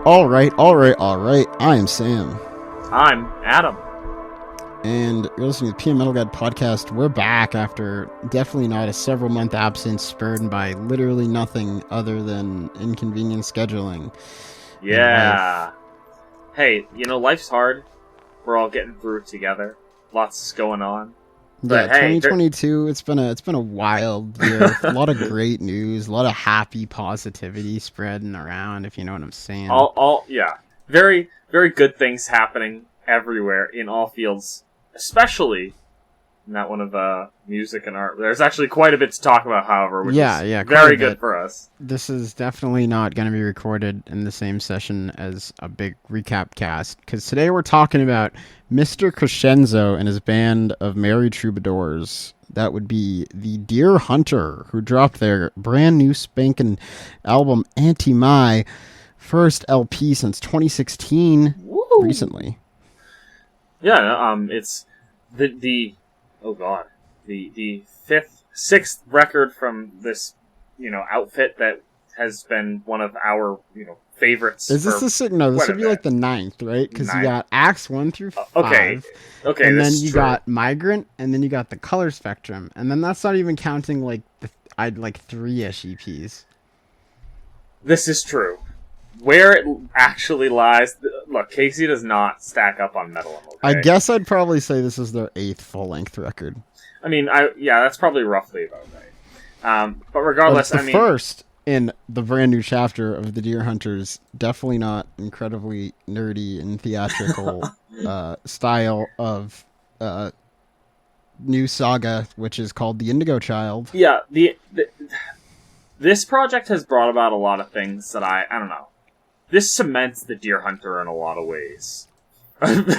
All right. I am Sam. I'm Adam. And you're listening to the PMMetalGuide podcast. We're back after definitely not a several-month absence spurred by literally nothing other than inconvenient scheduling. Yeah. Hey, life's hard. We're all getting through it together. Lots is going on. But yeah, 2022, it's been a wild year. A lot of great news, a lot of happy positivity spreading around, if you know what I'm saying. Yeah. Very, very good things happening everywhere in all fields, especially in that one of music and art. There's actually quite a bit to talk about, however, which is very good for us. This is definitely not going to be recorded in the same session as a big recap cast, because today we're talking about Mr. Crescenzo and his band of merry troubadours. That would be the Deer Hunter, who dropped their brand new spanking album ANTIMAI, first LP since 2016. Woo! Recently. Yeah, it's the sixth record from this, outfit that has been one of our, favorites. Is this the sixth? No, this would be like the ninth, right? Because you got Acts 1 through 5. Okay, and then you got Migrant, and then you got the Color Spectrum, and then that's not even counting like I'd like 3-ish EPs. This is true. Where it actually lies, look, Casey does not stack up on Metal. Okay? I guess I'd probably say this is their 8th full-length record. I mean, that's probably roughly about right. But regardless, but it's the first in the brand new chapter of the Deer Hunters, definitely not incredibly nerdy and theatrical style of new saga, which is called The Indigo Child. Yeah, this project has brought about a lot of things that I don't know. This cements the Deer Hunter in a lot of ways.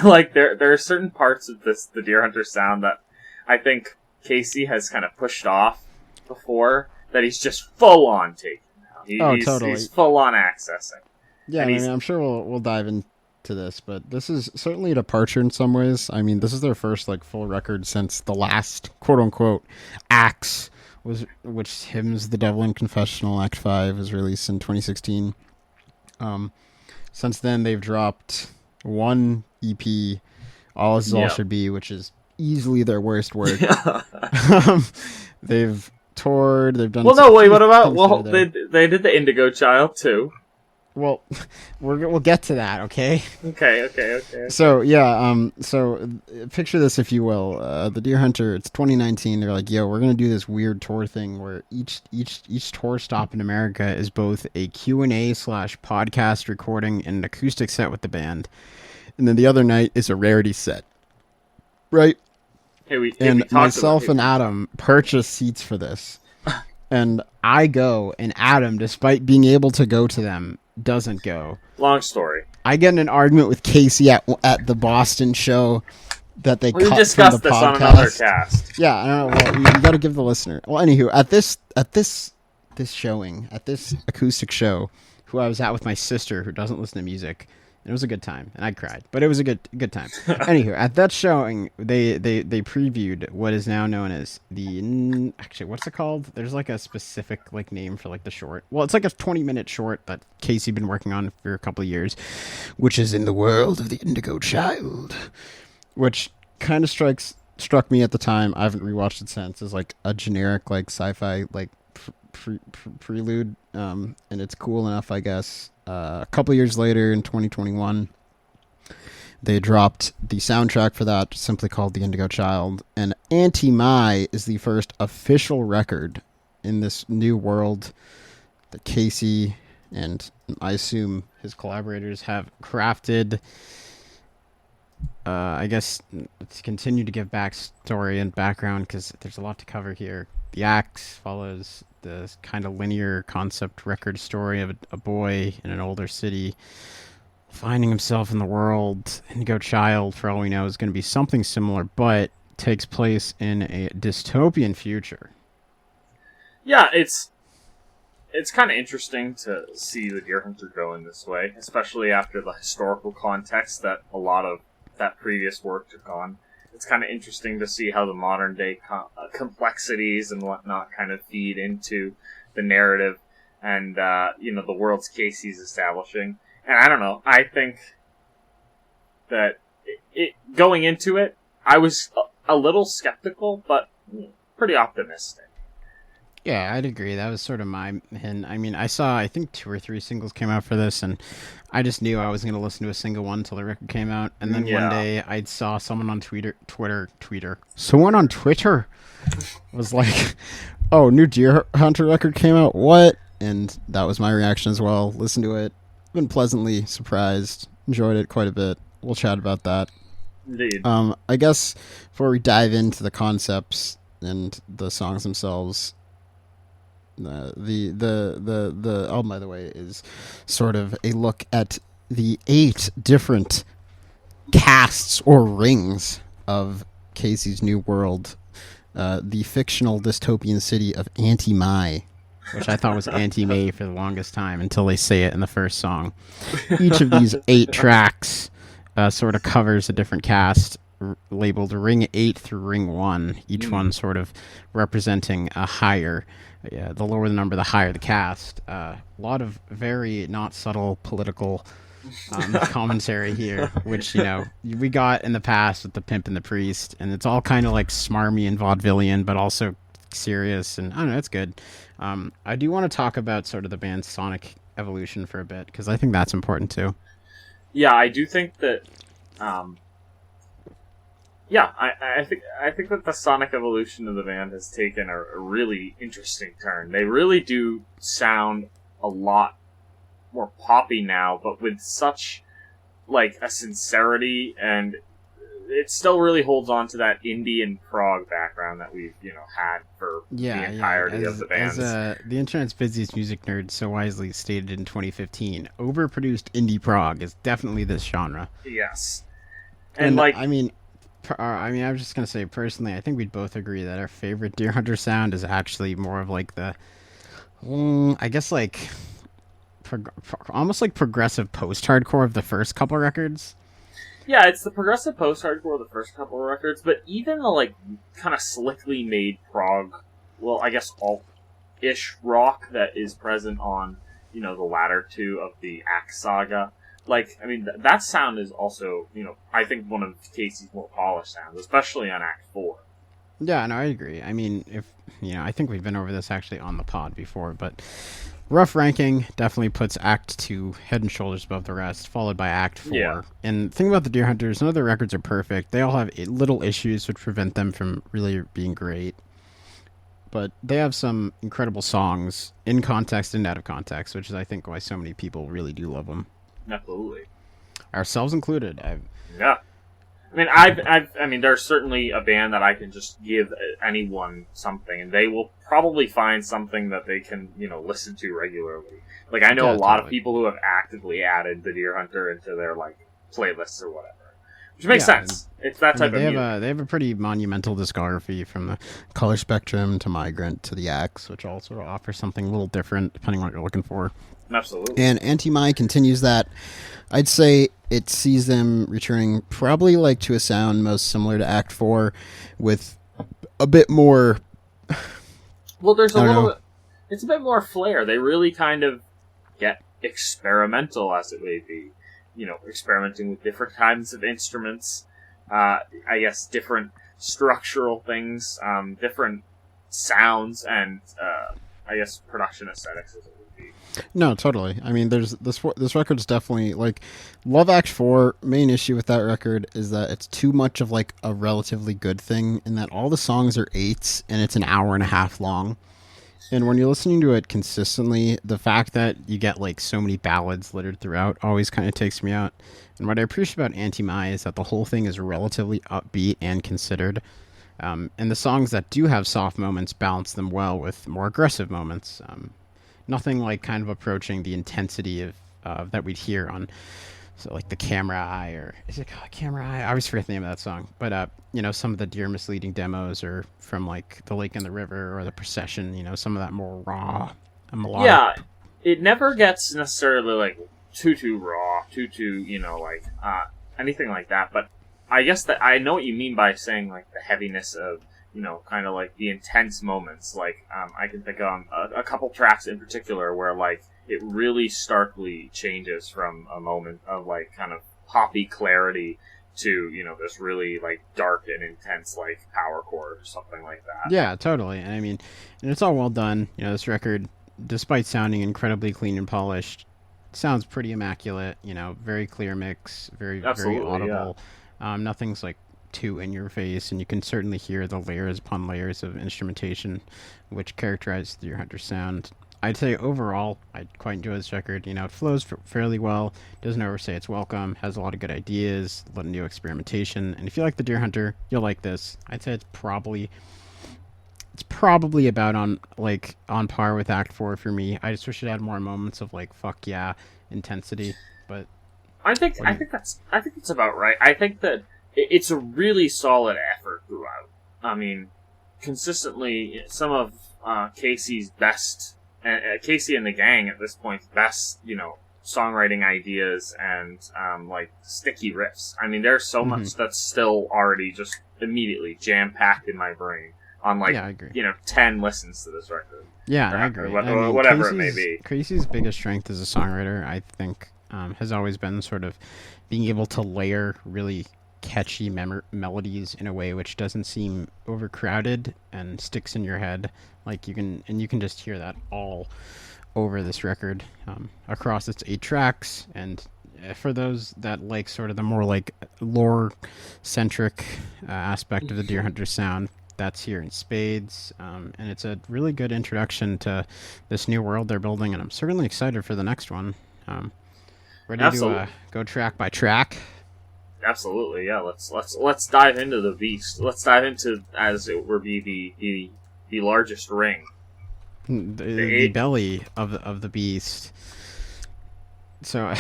Like there are certain parts of the Deer Hunter sound that I think Casey has kind of pushed off before, that he's just full on taking now. Totally. He's full on accessing. Yeah, I'm sure we'll dive into this, but this is certainly a departure in some ways. I mean, this is their first full record since the last quote unquote Acts which hymns the Devil in Confessional. Act 5 was released in 2016. Since then they've dropped one EP, All Is All Should Be, which is easily their worst work. They've toured, they've done... Well, no, wait, what about... they did the Indigo Child, too. Well, we'll get to that, okay? Okay. So, yeah, picture this, if you will. The Deer Hunter, it's 2019. They're like, yo, we're going to do this weird tour thing where each tour stop in America is both a Q&A/podcast recording and an acoustic set with the band. And then the other night is a rarity set. Right? Myself and Adam purchased seats for this. And I go, and Adam, despite being able to go to them, doesn't go. Long story. I get in an argument with Casey at the Boston show that they cut from the podcast. We discussed this on another cast. Yeah, I don't know. Well, you got to give the listener. Well, anywho, at this showing, at this acoustic show, who I was at with my sister, who doesn't listen to music. It was a good time, and I cried, but it was a good time. Anywho, at that showing, they previewed what is now known as actually, what's it called? There's a specific name for the short. Well, it's a 20-minute short that Casey been working on for a couple of years, which is In the World of the Indigo Child, which kind of struck me at the time. I haven't rewatched it since. As a generic sci-fi prelude, and it's cool enough, I guess. A couple of years later, in 2021, they dropped the soundtrack for that, simply called The Indigo Child. And ANTIMAI is the first official record in this new world that Casey and I assume his collaborators have crafted. I guess to continue to give backstory and background, because there's a lot to cover here. The Axe follows the kind of linear concept record story of a boy in an older city finding himself in the world. Indigo Child, for all we know, is going to be something similar, but takes place in a dystopian future. Yeah, it's kind of interesting to see the Deer Hunter go in this way, especially after the historical context that a lot of that previous work took on. It's kind of interesting to see how the modern day complexities and whatnot kind of feed into the narrative and, the worlds Casey's establishing. And I don't know. I think that going into it, I was a little skeptical, but pretty optimistic. Yeah, I'd agree. That was sort of my hint. I mean, I think 2 or 3 singles came out for this, and I just knew I wasn't going to listen to a single one until the record came out. And then one day I saw someone on someone on Twitter was like, oh, new Deer Hunter record came out. What? And that was my reaction as well. Listened to it. Been pleasantly surprised. Enjoyed it quite a bit. We'll chat about that. Indeed. I guess before we dive into the concepts and the songs themselves, the album, by the way, is sort of a look at the 8 different casts or rings of Casey's new world, the fictional dystopian city of ANTIMAI, which I thought was ANTIMAI for the longest time until they say it in the first song. Each of these 8 tracks sort of covers a different cast, labeled Ring 8 through Ring 1, each one sort of representing a higher. The lower the number, the higher the cast. A lot of very not subtle political commentary here, which, we got in the past with The Pimp and the Priest, and it's all kind of like smarmy and vaudevillian, but also serious, and I don't know, it's good. I do want to talk about sort of the band's sonic evolution for a bit, because I think that's important too. Yeah, I do think that. I think that the sonic evolution of the band has taken a really interesting turn. They really do sound a lot more poppy now, but with such like a sincerity, and it still really holds on to that indie and prog background that we've had for the entirety of the band. As the internet's busiest music nerd so wisely stated in 2015, overproduced indie prog is definitely this genre. Yes, and I was just gonna say, personally, I think we'd both agree that our favorite Deer Hunter sound is actually more of like the, I guess like, almost like progressive post-hardcore of the first couple records. Yeah, it's the progressive post-hardcore of the first couple of records, but even the like kind of slickly made prog, well, I guess alt-ish rock that is present on the latter 2 of the Axe saga. Like, I mean, that sound is also, I think one of Casey's more polished sounds, especially on Act 4. Yeah, no, I agree. I mean, I think we've been over this actually on the pod before, but rough ranking definitely puts Act 2 head and shoulders above the rest, followed by Act 4. Yeah. And the thing about the Deer Hunters, none of their records are perfect. They all have little issues which prevent them from really being great. But they have some incredible songs in context and out of context, which is, I think, why so many people really do love them. Absolutely. Ourselves included. Yeah. I mean, there's certainly a band that I can just give anyone something, and they will probably find something that they can, listen to regularly. Like, I know a lot of people who have actively added the Deer Hunter into their, like, playlists or whatever. Which makes sense. It's that type of music. They have a pretty monumental discography, from the Color Spectrum to Migrant to the Axe, which all sort of offers something a little different depending on what you're looking for. Absolutely. And ANTIMAI continues that. I'd say it sees them returning probably like to a sound most similar to Act 4, with a bit more... Well, there's a little bit... It's a bit more flair. They really kind of get experimental, as it may be. Experimenting with different kinds of instruments. I guess different structural things, different sounds, and I guess production aesthetics, as it would be. No, totally. I mean, there's this record's definitely like Love Act 4. Main issue with that record is that it's too much of like a relatively good thing, in that all the songs are 8s and it's an hour and a half long. And when you're listening to it consistently, the fact that you get like so many ballads littered throughout always kind of takes me out. And what I appreciate about ANTIMAI is that the whole thing is relatively upbeat and considered. And the songs that do have soft moments balance them well with more aggressive moments. Nothing like kind of approaching the intensity of that we'd hear on, so like the Camera Eye, or is it called Camera Eye? I always forget the name of that song. But some of the Deer Misleading demos, or from like The Lake and the River or The Procession. Some of that more raw and melodic. Yeah, it never gets necessarily like too raw, too like anything like that. But I guess that I know what you mean by saying like the heaviness of kind of like the intense moments. Like I can think of a couple tracks in particular where like it really starkly changes from a moment of like kind of poppy clarity to, you know, this really like dark and intense like power chord or something like that. Yeah, totally. And I mean, and it's all well done. You know, this record, despite sounding incredibly clean and polished, sounds pretty immaculate. You know, very clear mix, very Absolutely, audible. Nothing's like too in your face, and you can certainly hear the layers upon layers of instrumentation, which characterize the Deer Hunter sound. I'd say overall, I quite enjoy this record. You know, it flows fairly well, doesn't overstay its welcome, has a lot of good ideas, a lot of new experimentation. And if you like the Deer Hunter, you'll like this. I'd say it's probably about on par with Act 4 for me. I just wish it had more moments of like fuck yeah intensity, but I think that's about right. I think that it's a really solid effort throughout. I mean, consistently some of Casey's best, Casey and the gang at this point best, you know, songwriting ideas and like sticky riffs. I mean, there's so much that's still already just immediately jam packed in my brain on like yeah, I agree. you know 10 listens to this record. Yeah, I agree. Whatever it may be. Casey's biggest strength as a songwriter, I think, has always been sort of being able to layer really catchy melodies in a way which doesn't seem overcrowded and sticks in your head. Like you can just hear that all over this record, across its 8 tracks. And for those that like sort of the more like lore centric aspect of the Deer Hunter sound, that's here in spades, and it's a really good introduction to this new world they're building, and I'm certainly excited for the next one. Ready to go track by track? Absolutely, yeah. Let's dive into the beast. Let's dive into, as it were, be the largest ring, the belly of the beast. So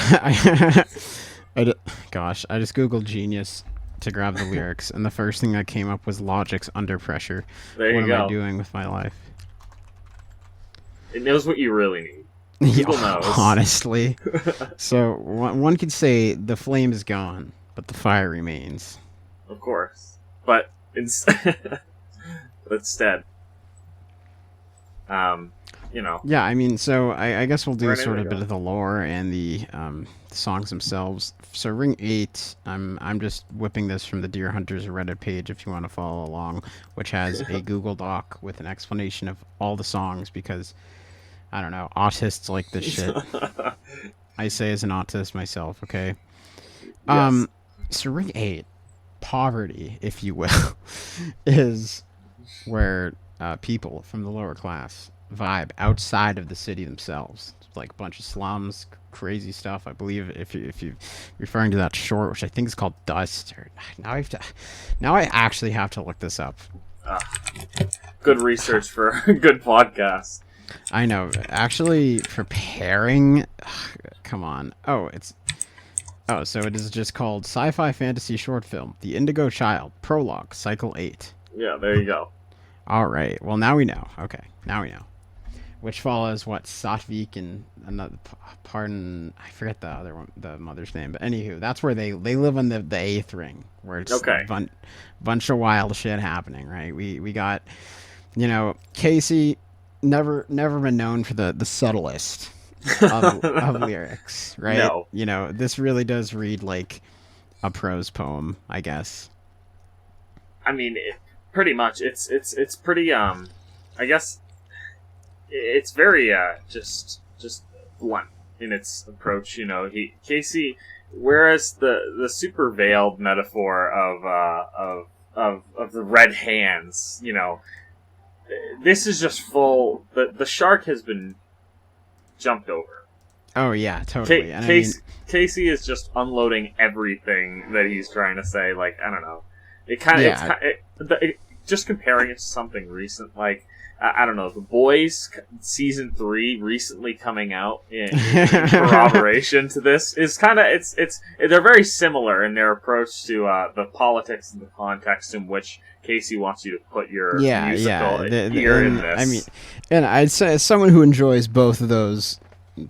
gosh, I just googled Genius to grab the lyrics, and the first thing that came up was Logic's Under Pressure. There you what go. am I doing with my life? It knows what you really need. People knows. Honestly. So one could say the flame is gone, but the fire remains. Of course. But instead, you know. Yeah, I mean, so I guess we'll do sort of a bit of the lore and the songs themselves. So Ring 8, I'm just whipping this from the Deer Hunters Reddit page if you want to follow along, which has a Google Doc with an explanation of all the songs because, I don't know, autists like this shit. I say as an autist myself, okay? Yes. So Ring 8, poverty, if you will, is where people from the lower class vibe outside of the city themselves. It's like a bunch of slums, crazy stuff. I believe if you're referring to that short, which I think is called Dust. Now I actually have to look this up. Good research for a good podcast. I know. Actually, preparing. Come on. So it is just called Sci-Fi Fantasy Short Film, The Indigo Child, Prologue, Cycle 8. Yeah, there you go. All right. Well, now we know. Okay, now we know. Which follows what Satvik and another. Pardon, I forget the other one, the mother's name. But anywho, that's where they live on the 8th ring, where it's a bunch of wild shit happening. Right. We got, you know, Casey, never been known for the subtlest of lyrics. Right. No. You know, this really does read like a prose poem, I guess. I mean, pretty much. It's pretty. I guess it's very just blunt in its approach. You know, Casey. Whereas the super veiled metaphor of the red hands, you know, this is just full. The shark has been jumped over. Oh yeah, totally. Casey is just unloading everything that he's trying to say. Like, I don't know. It kind of just comparing it to something recent, like I don't know, The Boys season 3 recently coming out in corroboration to this is kind of they're very similar in their approach to the politics and the context in which Casey wants you to put your musical ear in this. I mean, and I'd say as someone who enjoys both of those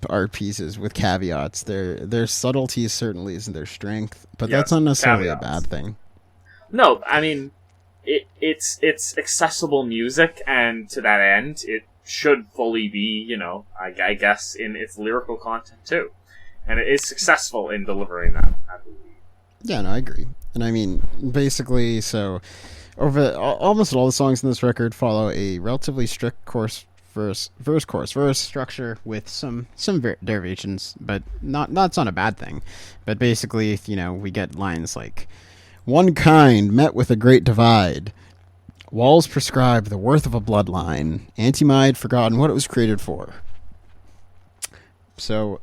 art pieces with caveats, their subtlety certainly isn't their strength, but that's not necessarily a bad thing. No, I mean, it's accessible music, and to that end, it should fully be, I guess, in its lyrical content too. And it is successful in delivering that, I believe. Yeah, no, I agree. And I mean, basically, so almost all the songs in this record follow a relatively strict chorus verse structure with some derivations, but that's not a bad thing. But basically, we get lines like, "One kind met with a great divide. Walls prescribe the worth of a bloodline. Antimai had forgotten what it was created for." So,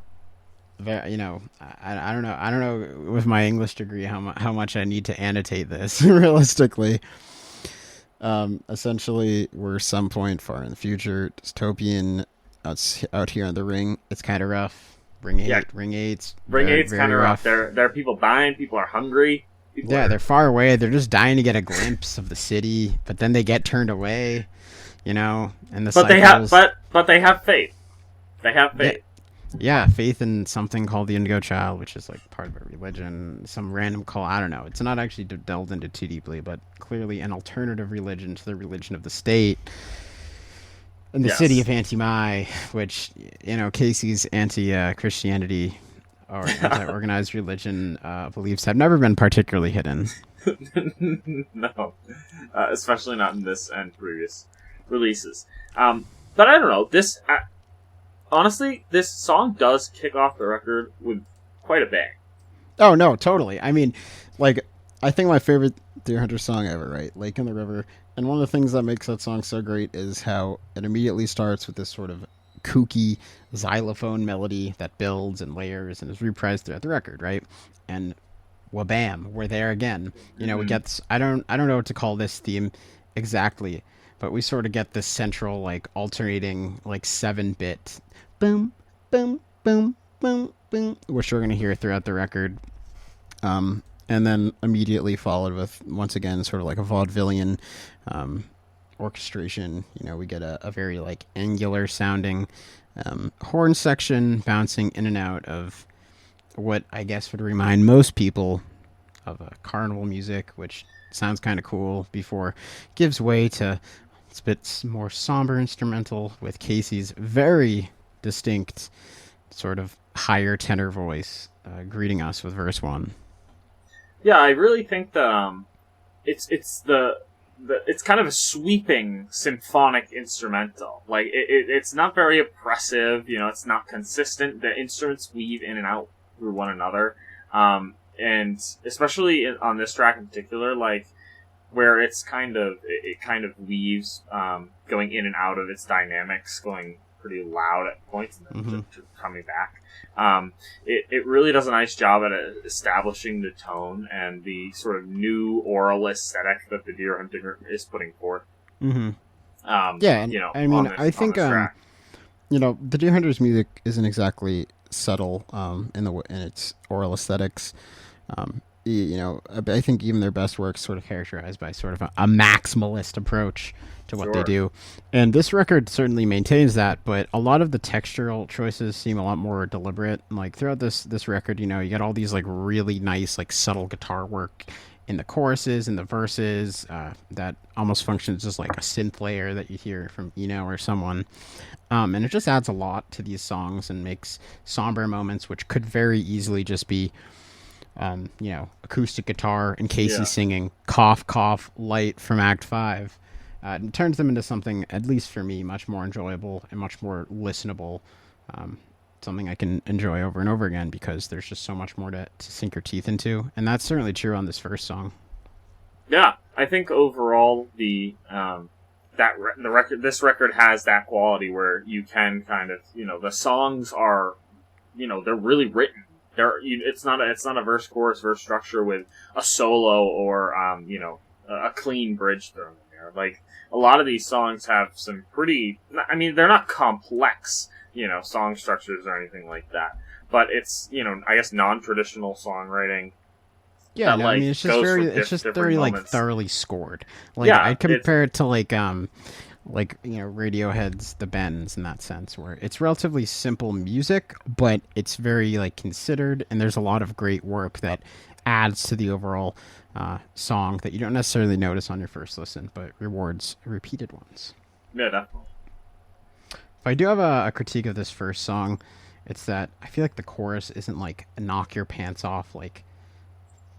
I don't know. I don't know with my English degree how much I need to annotate this realistically. Essentially, we're some point far in the future, dystopian. Out here on the ring, it's kind of rough. Ring 8's kind of rough. There are people dying. People are hungry. They're far away. They're just dying to get a glimpse of the city, but then they get turned away. And the but they have faith. They have faith. Yeah, faith in something called the Indigo Child, which is like part of a religion, some random cult. I don't know. It's not actually delved into too deeply, but clearly an alternative religion to the religion of the state. In the city of Antimai, which, Casey's anti-Christianity or anti-organized religion beliefs have never been particularly hidden. No. Especially not in this and previous releases. But I don't know. Honestly, this song does kick off the record with quite a bang. Oh, no, totally. I mean, I think my favorite Deer Hunter song ever, right? Lake in the River. And one of the things that makes that song so great is how it immediately starts with this sort of kooky xylophone melody that builds and layers and is reprised throughout the record, right? And wabam, we're there again. We get I don't know what to call this theme exactly, but we sort of get this central, alternating, 7-bit boom, boom, boom, boom, boom, which we're going to hear throughout the record. And then immediately followed with, once again, sort of like a vaudevillian orchestration. We get a very, angular sounding horn section bouncing in and out of what I guess would remind most people of carnival music, which sounds kind of cool, before gives way to a bit more somber instrumental with Casey's very distinct sort of higher tenor voice greeting us with verse 1. Yeah, I really think that it's kind of a sweeping symphonic instrumental. It's not very oppressive. It's not consistent. The instruments weave in and out through one another, and especially on this track in particular, where it kind of weaves, going in and out of its dynamics, going pretty loud at points and then coming back. It really does a nice job at establishing the tone and the sort of new oral aesthetic that the Deer Hunter is putting forth. Mm-hmm. I think the Deer Hunter's music isn't exactly subtle in its oral aesthetics. I think even their best work's sort of characterized by sort of a maximalist approach to what they do. And this record certainly maintains that, but a lot of the textural choices seem a lot more deliberate. Throughout this record, you get all these really nice, subtle guitar work in the choruses and the verses that almost functions just like a synth layer that you hear from Eno or someone. And it just adds a lot to these songs and makes somber moments, which could very easily just be acoustic guitar and Casey singing cough cough light from Act 5, it turns them into something, at least for me, much more enjoyable and much more listenable, something I can enjoy over and over again because there's just so much more to sink your teeth into, and that's certainly true on this first song. Yeah, I think overall this record has that quality where you can kind of, the songs are, they're really written. It's not a verse chorus verse structure with a solo or a clean bridge thrown in there. A lot of these songs have some pretty, they're not complex song structures or anything like that, but it's I guess non-traditional songwriting. Yeah, that, it's just very thoroughly scored. I'd compare it to Radiohead's The Bends in that sense, where it's relatively simple music, but it's very considered, and there's a lot of great work that adds to the overall song that you don't necessarily notice on your first listen, but rewards repeated ones. Yeah, definitely. If I do have a critique of this first song, it's that I feel like the chorus isn't like knock your pants off like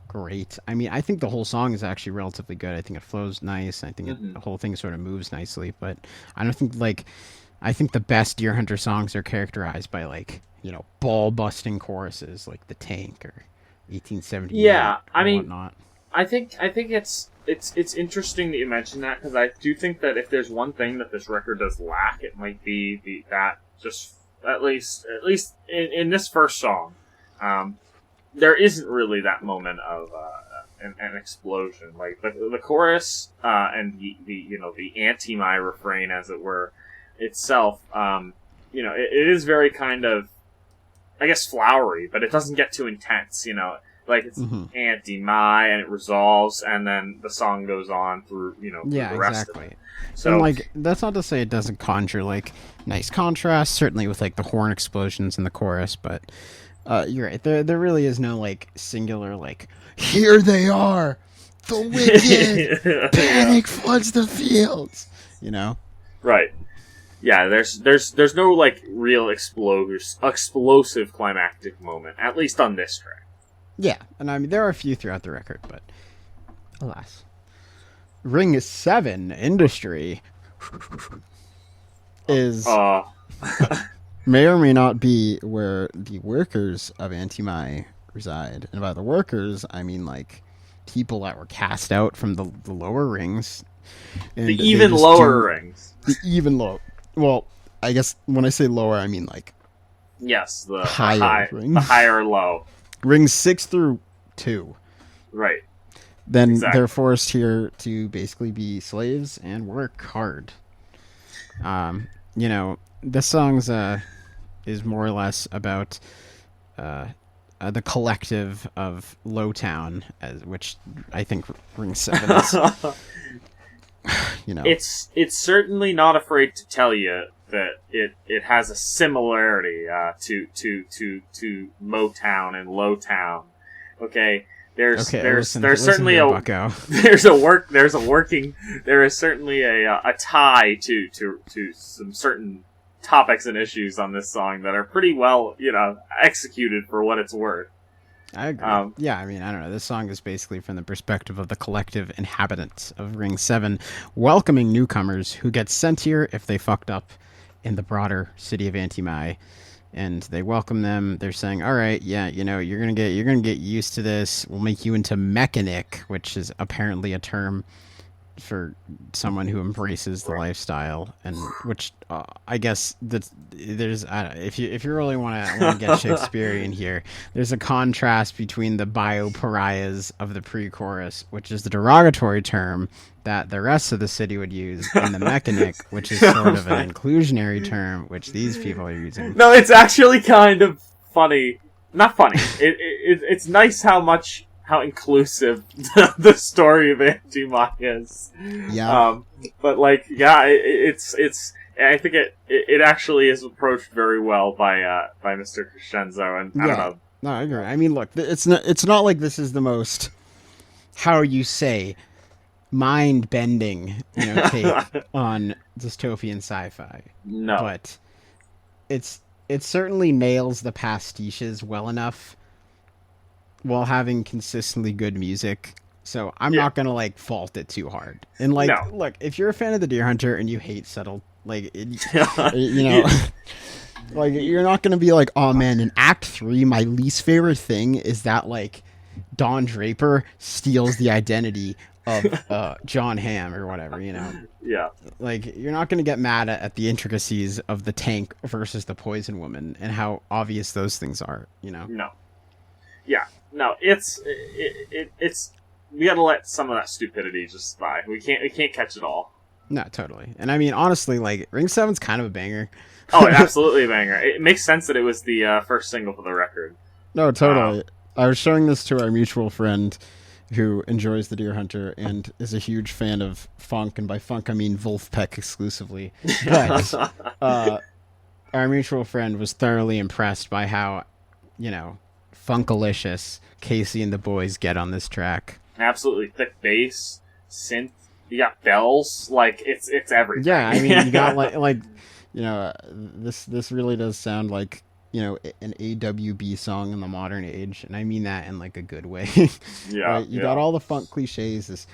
great. I mean, I think the whole song is actually relatively good. I think it flows nice. I think Hmm. the whole thing sort of moves nicely, but I don't think like I think the best Deer Hunter songs are characterized by like, ball busting choruses like The Tank or 1878 Yeah, I or mean, whatnot. I think it's interesting that you mentioned that, because I do think that if there's one thing that this record does lack, it might be that just at least in this first song, um, there isn't really that moment of an explosion. Like the chorus and the anti-mai refrain, as it were, itself. It is very kind of, I guess, flowery, but it doesn't get too intense. Like it's Hmm. anti-mai and it resolves, and then the song goes on through through Yeah, the rest of exactly. it. And So like that's not to say it doesn't conjure like nice contrast, certainly with like the horn explosions in the chorus, but you're right. There really is no like singular like here they are, the wicked yeah, panic floods the fields. You know? right. Yeah, there's no like real explosive climactic moment, at least on this track. Yeah, and I mean there are a few throughout the record, but alas, Ring 7 Industry is Uh may or may not be where the workers of Antimai reside. And by the workers, I mean like people that were cast out from the lower rings. And the they even just lower do rings. the even low. Well, I guess when I say lower, I mean like Yes, the higher high, rings. the higher low. Rings 6 through 2. Right. Then they're Exactly. forced here to basically be slaves and work hard. Um, this song's is more or less about uh, the collective of Lowtown, which I think Ring 7 is, you know. It's certainly not afraid to tell you that it has a similarity to Motown and Lowtown. Okay, Okay, there's listen certainly here, a bucko. there is certainly a tie to some certain topics and issues on this song that are pretty well executed for what it's worth. I agree. Um, Yeah, I mean, I don't know. This song is basically from the perspective of the collective inhabitants of Ring 7, welcoming newcomers who get sent here if they fucked up in the broader city of Antimai. And they welcome them. They're saying, "All right, yeah, you're gonna get used to this. We'll make you into mechanic," which is apparently a term for someone who embraces the lifestyle, and which I guess that there's if you really want to get Shakespearean here, there's a contrast between the bio pariahs of the pre-chorus, which is the derogatory term that the rest of the city would use, and the mechanic, which is sort of an inclusionary term, which these people are using. No, it's actually kind of funny. Not funny. It's nice how inclusive the story of Antimai is. Yeah. But like, yeah, it's. I think it actually is approached very well by Mr. Crescenzo, and I don't Yeah. know. No, I agree. I mean, look, it's not like this is the most, how you say, mind bending, take on dystopian sci-fi, No. but it certainly nails the pastiches well enough while having consistently good music. So I'm Yeah. not gonna like fault it too hard. And like, No. look, if you're a fan of the Deer Hunter and you hate subtle, like, you know, like you're not gonna be like, oh man, in Act 3, my least favorite thing is that like Don Draper steals the identity of John Hamm or whatever. Yeah. Like you're not gonna get mad at the intricacies of the Tank versus the Poison Woman and how obvious those things are. No. Yeah. No. It's we gotta let some of that stupidity just by. We can't catch it all. No, totally. And I mean, honestly, like Ring 7's kind of a banger. Oh, absolutely a banger. It makes sense that it was the first single for the record. No, totally. I was showing this to our mutual friend who enjoys the Deer Hunter and is a huge fan of funk, and by funk I mean Wolfpack exclusively. But our mutual friend was thoroughly impressed by how, funkalicious Casey and the boys get on this track. Absolutely thick bass, synth. You got bells. Like it's everything. Yeah, I mean, you got like This really does sound like an AWB song in the modern age, and I mean that in like a good way. Yeah, Right? You got yeah. all the funk cliches, this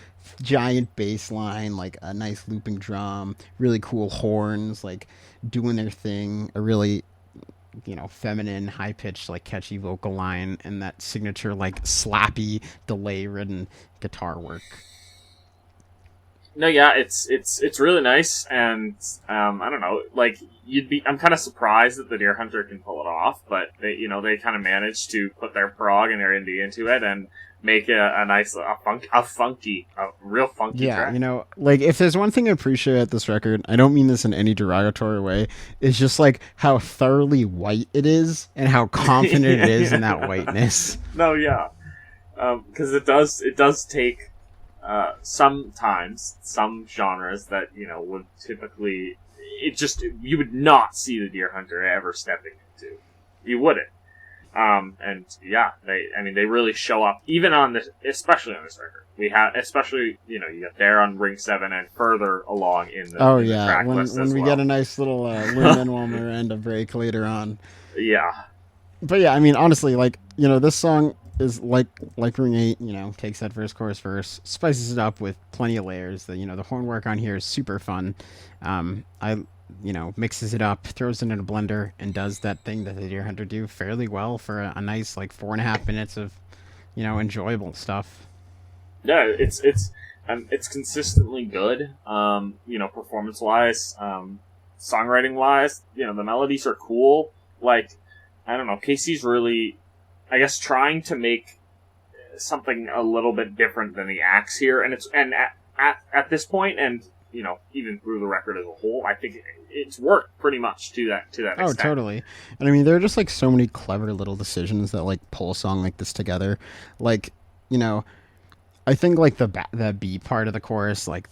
giant bass line, like a nice looping drum, really cool horns, like doing their thing, a really feminine, high pitched, like catchy vocal line, and that signature like slappy, delay ridden guitar work. No, yeah, it's really nice, and I don't know, like I'm kind of surprised that the Deer Hunter can pull it off, but they kind of managed to put their prog and their indie into it and make a nice, a real funky Yeah, track. like if there's one thing I appreciate at this record, I don't mean this in any derogatory way, it's just like how thoroughly white it is and how confident it is in that whiteness. No, yeah, because it does take sometimes some genres that would typically you would not see the Deer Hunter ever stepping into. You wouldn't. And yeah, they really show up even on this, especially on this record. We have, especially, you get there on Ring 7 and further along in the, Oh in the yeah, track when list when as we well. get a nice little Lin-Manuel Miranda break later on. Yeah. But yeah, I mean honestly, like this song is like Ring 8, takes that verse, spices it up with plenty of layers. The horn work on here is super fun. I mixes it up, throws it in a blender, and does that thing that the Deer Hunter do fairly well for a nice like 4.5 minutes of enjoyable stuff. Yeah, it's consistently good. Performance wise, songwriting wise, the melodies are cool. Like, I don't know, Casey's really, I guess, trying to make something a little bit different than the Axe here, and at this point, and even through the record as a whole, I think it's worked pretty much to that Oh, extent. totally. And I mean, there are just like so many clever little decisions that like pull a song like this together. Like, you know, I think like the B part of the chorus, like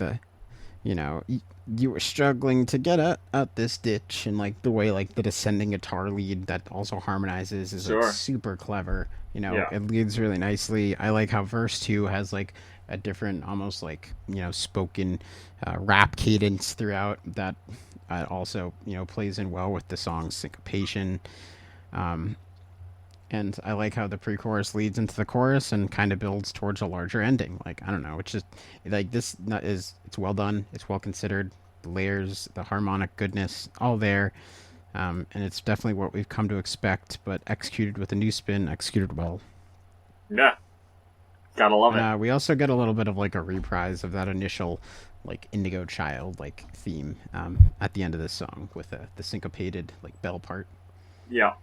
you were struggling to get out this ditch, and like the way like the descending guitar lead that also harmonizes is like Sure. super clever. Yeah. It leads really nicely. I like how verse 2 has like a different, almost like spoken rap cadence throughout that also plays in well with the song's syncopation. Um, and I like how the pre-chorus leads into the chorus and kind of builds towards a larger ending. Like, I don't know, it's just like it's well done, it's well considered, the layers, the harmonic goodness, all there. And it's definitely what we've come to expect, but executed with a new spin, executed well. Yeah. Gotta love it. We also get a little bit of like a reprise of that initial like Indigo Child like theme at the end of this song with the syncopated like bell part, Yeah.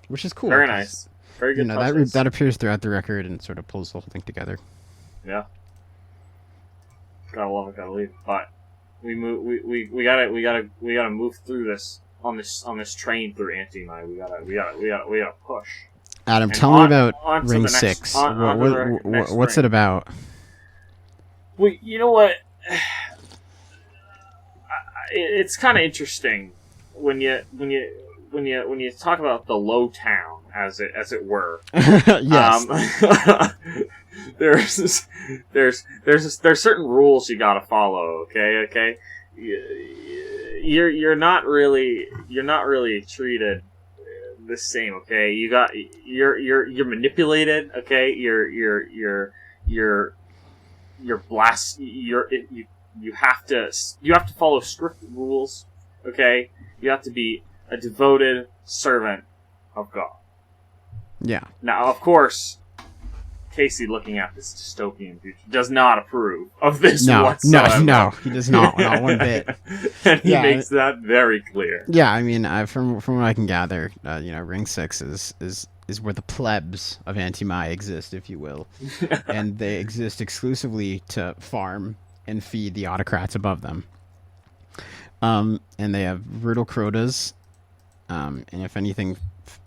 which is cool. Very 'Cause nice. Very good touches. that appears throughout the record and sort of pulls the whole thing together. Yeah. Gotta love it, gotta leave it. But we gotta move through this on this train through Antimai. We gotta push. Adam, And tell me about on to Ring the next, 6. on to the next What's ring. it about? Well, you know what? It's kind of interesting when you talk about the low town, as it were. Yes. There's certain rules you gotta follow. Okay. You're not really treated the same. Okay, you're manipulated. Okay, you're blast. You have to follow strict rules. Okay, you have to be a devoted servant of God. Yeah. Now, of course, Casey, looking at this dystopian future, does not approve of this whatsoever. No, he does not one bit. And he Yeah, makes that very clear. Yeah, I mean, from what I can gather, Ring 6 is where the plebs of Antimai exist, if you will, and they exist exclusively to farm and feed the autocrats above them. And they have brutal crotas, and if anything,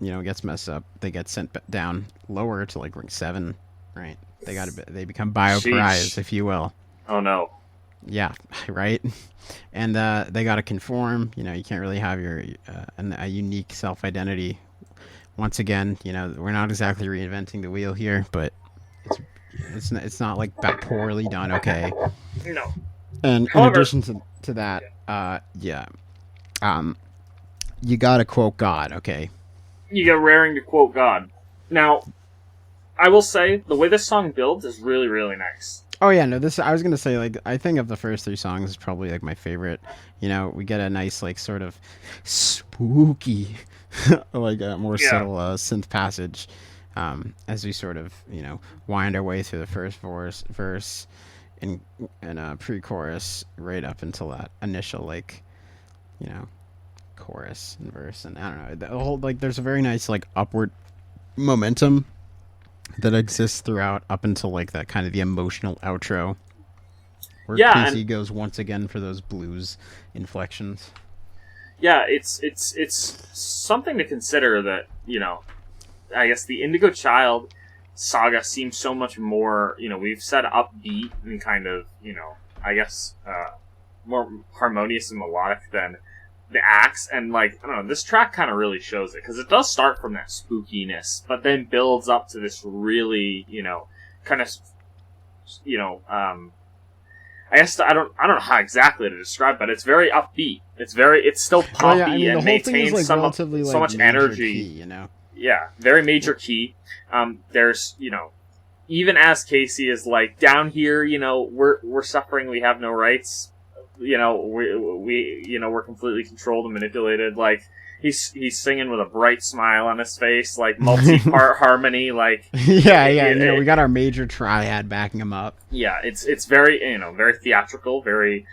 gets messed up, they get sent down lower to like Ring 7, right? They become biopariahs, if you will. Oh no. Yeah, right. And they got to conform. You can't really have a unique self-identity. Once again, we're not exactly reinventing the wheel here, but it's not like that poorly done. Okay. No. And However, in addition to that, you gotta quote God, okay? You get raring to quote God. Now, I will say, the way this song builds is really, really nice. Oh yeah, no. This I was gonna say, like, I think of the first three songs is probably like my favorite. You know, we get a nice like sort of spooky, like a more Yeah. subtle synth passage as we sort of wind our way through the first verse, and pre-chorus right up until that initial like you know chorus and verse, and I don't know, the whole like there's a very nice like upward momentum that exists throughout up until like that kind of the emotional outro where Yeah, Casey and goes once again for those blues inflections. yeah, it's something to consider that, I guess the Indigo Child saga seems so much more, we've said upbeat and kind of, I guess, more harmonious and melodic than the Axe, and like, I don't know, this track kind of really shows it, because it does start from that spookiness, but then builds up to this really, kind of, I guess I don't know how exactly to describe, but it's very upbeat. It's still poppy and maintains so much energy. Key, Yeah, very major key. There's, even as Casey is like, down here, we're suffering, we have no rights. We're completely controlled and manipulated. Like, he's singing with a bright smile on his face, like multi-part harmony, like we got our major triad backing him up. Yeah, it's very very theatrical, very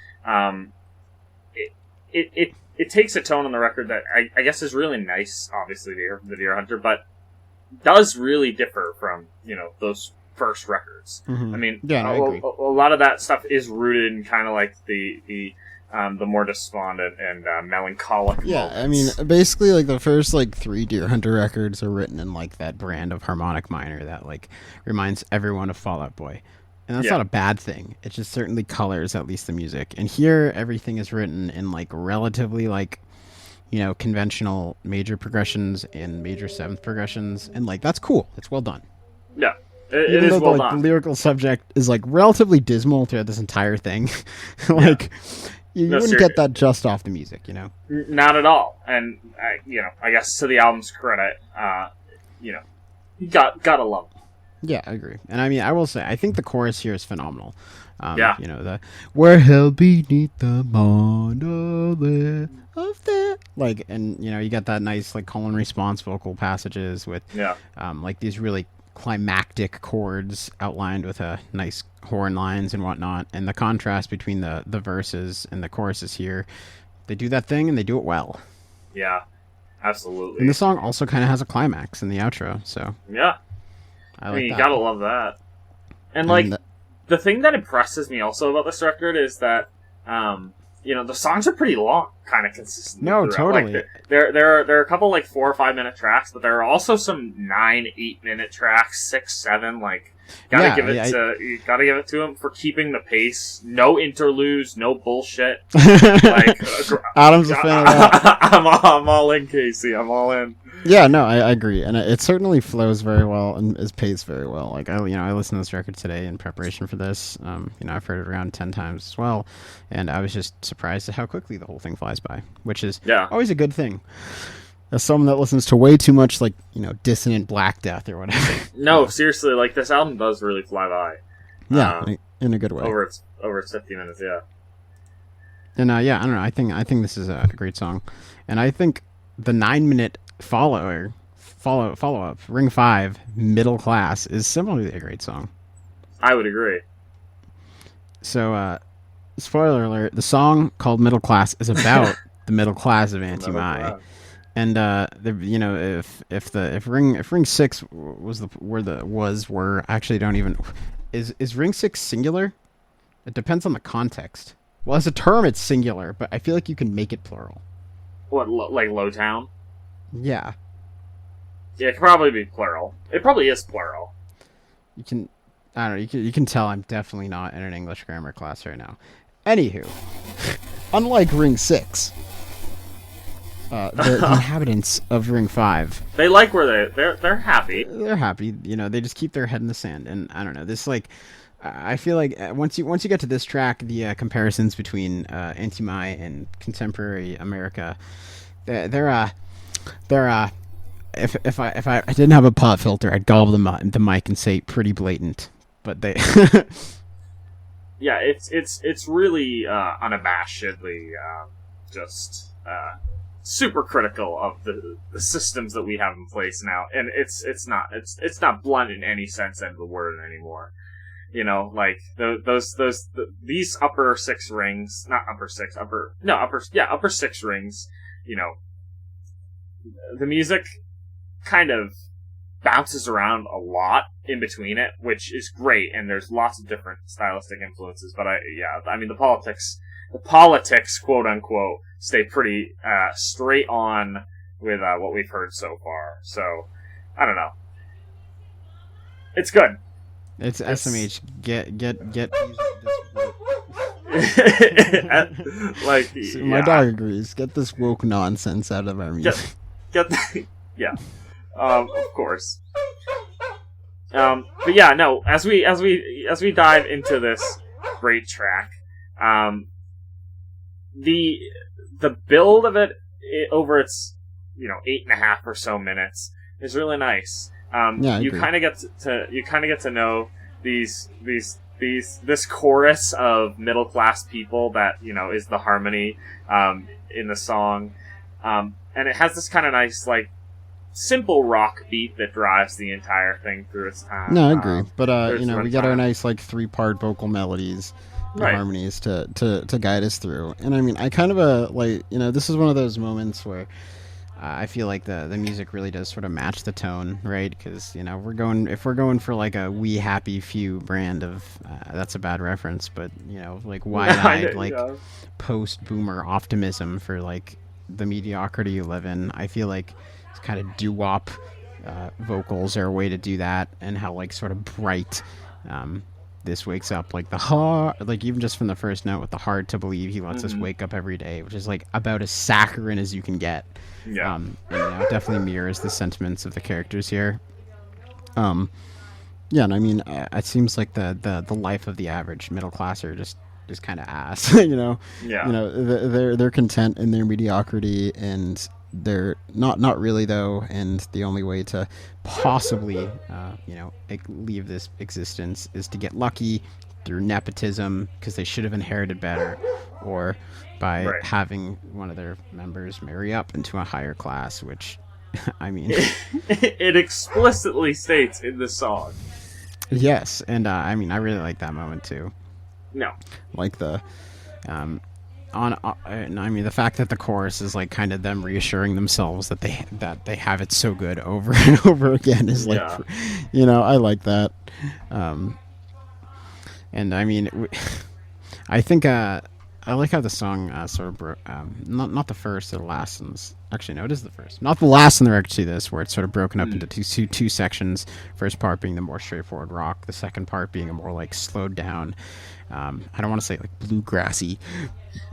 it takes a tone on the record that I guess is really nice. Obviously, the Deer Hunter, but does really differ from those first records. Mm-hmm. I mean, I agree. A lot of that stuff is rooted in kind of like the more despondent and melancholic. Yeah, moments. I mean, basically, like the first like three Deer Hunter records are written in like that brand of harmonic minor that like reminds everyone of Fall Out Boy, and that's not a bad thing. It just certainly colors at least the music. And here, everything is written in like relatively like conventional major progressions and major seventh progressions, and like that's cool. It's well done. Yeah. Even it is though well the done. lyrical subject is like relatively dismal throughout this entire thing, like you wouldn't get that just off the music, Not at all. And I guess to the album's credit, you gotta love it. Yeah, I agree. And I mean, I will say, I think the chorus here is phenomenal. Yeah. The "We're held beneath the monolith of the," like, and you got that nice like call and response vocal passages with like these really climactic chords outlined with a nice horn lines and whatnot, and the contrast between the verses and the choruses here, they do that thing and they do it well. Yeah, absolutely. And the song also kind of has a climax in the outro, so yeah, I mean, you gotta love that. And like the thing that impresses me also about this record is that the songs are pretty long, kind of consistently. No, throughout. totally. Like, there are a couple like 4 or 5 minute tracks, but there are also some 9-8 minute tracks, 6, 7. Like, gotta give it to him for keeping the pace. No interludes, no bullshit. Like, Adam's a fan of that. I'm all in, Casey. I'm all in. Yeah, no, I agree, and it certainly flows very well and is paced very well. Like I listened to this record today in preparation for this. I've heard it around 10 times as well, and I was just surprised at how quickly the whole thing flies by, which is always a good thing. As someone that listens to way too much, like dissonant Black Death or whatever. No, seriously, like this album does really fly by. Yeah, in a good way. Over its 50 minutes, yeah. And I don't know. I think this is a great song, and I think the 9-minute follow up Ring 5 Middle Class is similarly a great song. I would agree. So spoiler alert, the song called Middle Class is about the middle class of ANTIMAI. And if Ring 6 were actually don't even is Ring 6 singular? It depends on the context. Well, as a term it's singular, but I feel like you can make it plural. What, like Lowtown? Yeah. Yeah, it could probably be plural. It probably is plural. I don't know. You can tell I'm definitely not in an English grammar class right now. Anywho, unlike Ring 6, the inhabitants of Ring 5, they like where they're happy. They're happy. They just keep their head in the sand. And I don't know. This like, I feel like once you get to this track, the comparisons between ANTIMAI and contemporary America they're if I didn't have a pop filter, I'd gobble the mic and say pretty blatant. But they Yeah, it's really unabashedly just super critical of the systems that we have in place now, and it's not blunt in any sense of the word anymore. You know, like these upper six rings, not upper six, upper six rings. You know, the music kind of bounces around a lot in between it, which is great, and there's lots of different stylistic influences. But I mean, the politics, quote unquote, stay pretty straight on with what we've heard so far. So I don't know. It's good. It's SMH. Get. Like My dog agrees. Get this woke nonsense out of our music. Yeah. Of course. But yeah, no. As we dive into this great track, the build of it over its 8.5 or so minutes is really nice. You kind of get to know this chorus of middle class people that is the harmony in the song, and it has this kind of nice simple rock beat that drives the entire thing through its time. No, I agree. But we get our nice 3-part vocal melodies, right, harmonies to guide us through. And I mean, I kind of this is one of those moments where I feel like the music really does sort of match the tone, right? Because if we're going for a We Happy Few brand of that's a bad reference, but wide-eyed post boomer optimism for the mediocrity you live in. I feel like it's kind of doo-wop vocals are a way to do that, and how sort of bright this wakes up the hard, even just from the first note with the hard to believe he lets us wake up every day, which is about as saccharine as you can get. Yeah. And, it definitely mirrors the sentiments of the characters here. Yeah, and I mean, it seems like the life of the average middle classer just kind of ass. Yeah. They're content in their mediocrity, and they're not really though. And the only way to possibly leave this existence is to get lucky through nepotism, because they should have inherited better, or by having one of their members marry up into a higher class, which I mean it explicitly states in the song. Yes, and I mean, I really like that moment too. No, the I mean, the fact that the chorus is kind of them reassuring themselves that they have it so good over and over again is I like that. And I mean, I think I like how the song sort of broke. Not the first or the last. Actually, no, it is the first. Not the last in the record to this, where it's sort of broken up into two sections. First part being the more straightforward rock. The second part being a more slowed down. I don't want to say bluegrassy.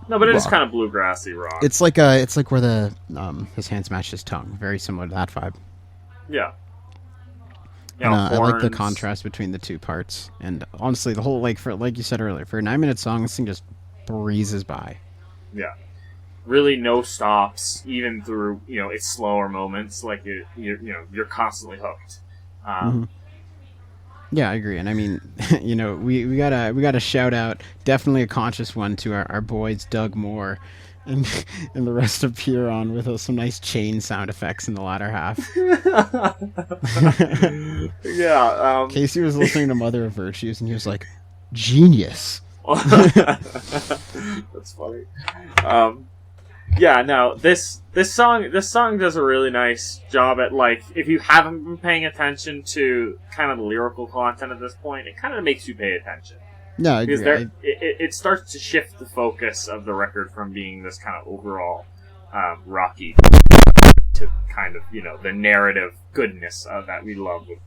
No, but it is kind of bluegrassy rock. It's like where the his hands match his tongue. Very similar to that vibe. Yeah. And, I like the contrast between the two parts, and honestly, the whole for you said earlier, for a 9-minute song, this thing just breezes by. Yeah, really no stops, even through its slower moments. You're constantly hooked. Yeah, I agree, and I mean, we gotta shout out, definitely a conscious one, to our boys Doug Moore and the rest of Piron with some nice chain sound effects in the latter half. Yeah. Casey was listening to Mother of Virtues, and he was like, "Genius." That's funny. Yeah, no, this song does a really nice job at if you haven't been paying attention to kind of the lyrical content at this point, it kind of makes you pay attention. Yeah, I agree. It starts to shift the focus of the record from being this kind of overall rocky to kind of the narrative goodness that we love with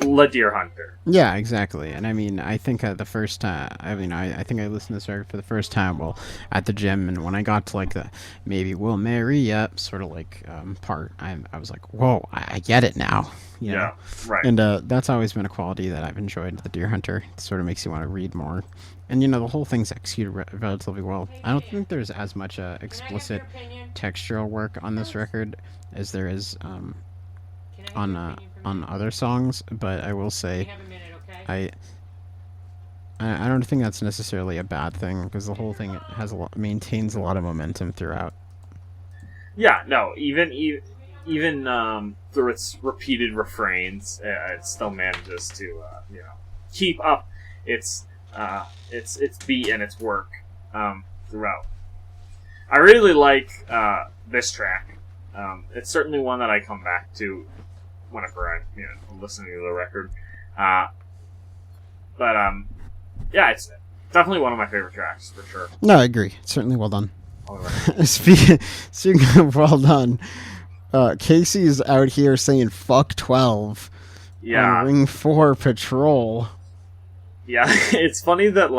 La Deer Hunter. Yeah, exactly. And I mean, I think the first time, I think I listened to this record for the first time at the gym, and when I got to the "Maybe We'll Marry Ya" sort of part, I was like, whoa, I get it now. You know? Right. And that's always been a quality that I've enjoyed with the Deer Hunter. It sort of makes you want to read more and the whole thing's executed relatively well. I don't think there's as much explicit textural work on this record as there is on other songs, but I will say I I don't think that's necessarily a bad thing because the whole thing maintains a lot of momentum throughout. Yeah, no, even through its repeated refrains, it still manages to keep up its beat and its work throughout. I really like this track. It's certainly one that I come back to whenever I'm listening to the record. But yeah, it's definitely one of my favorite tracks for sure. No, I agree. It's certainly well done. Speaking of well done, Casey's out here saying "fuck 12" on Ring 4 Patrol. Yeah, it's funny that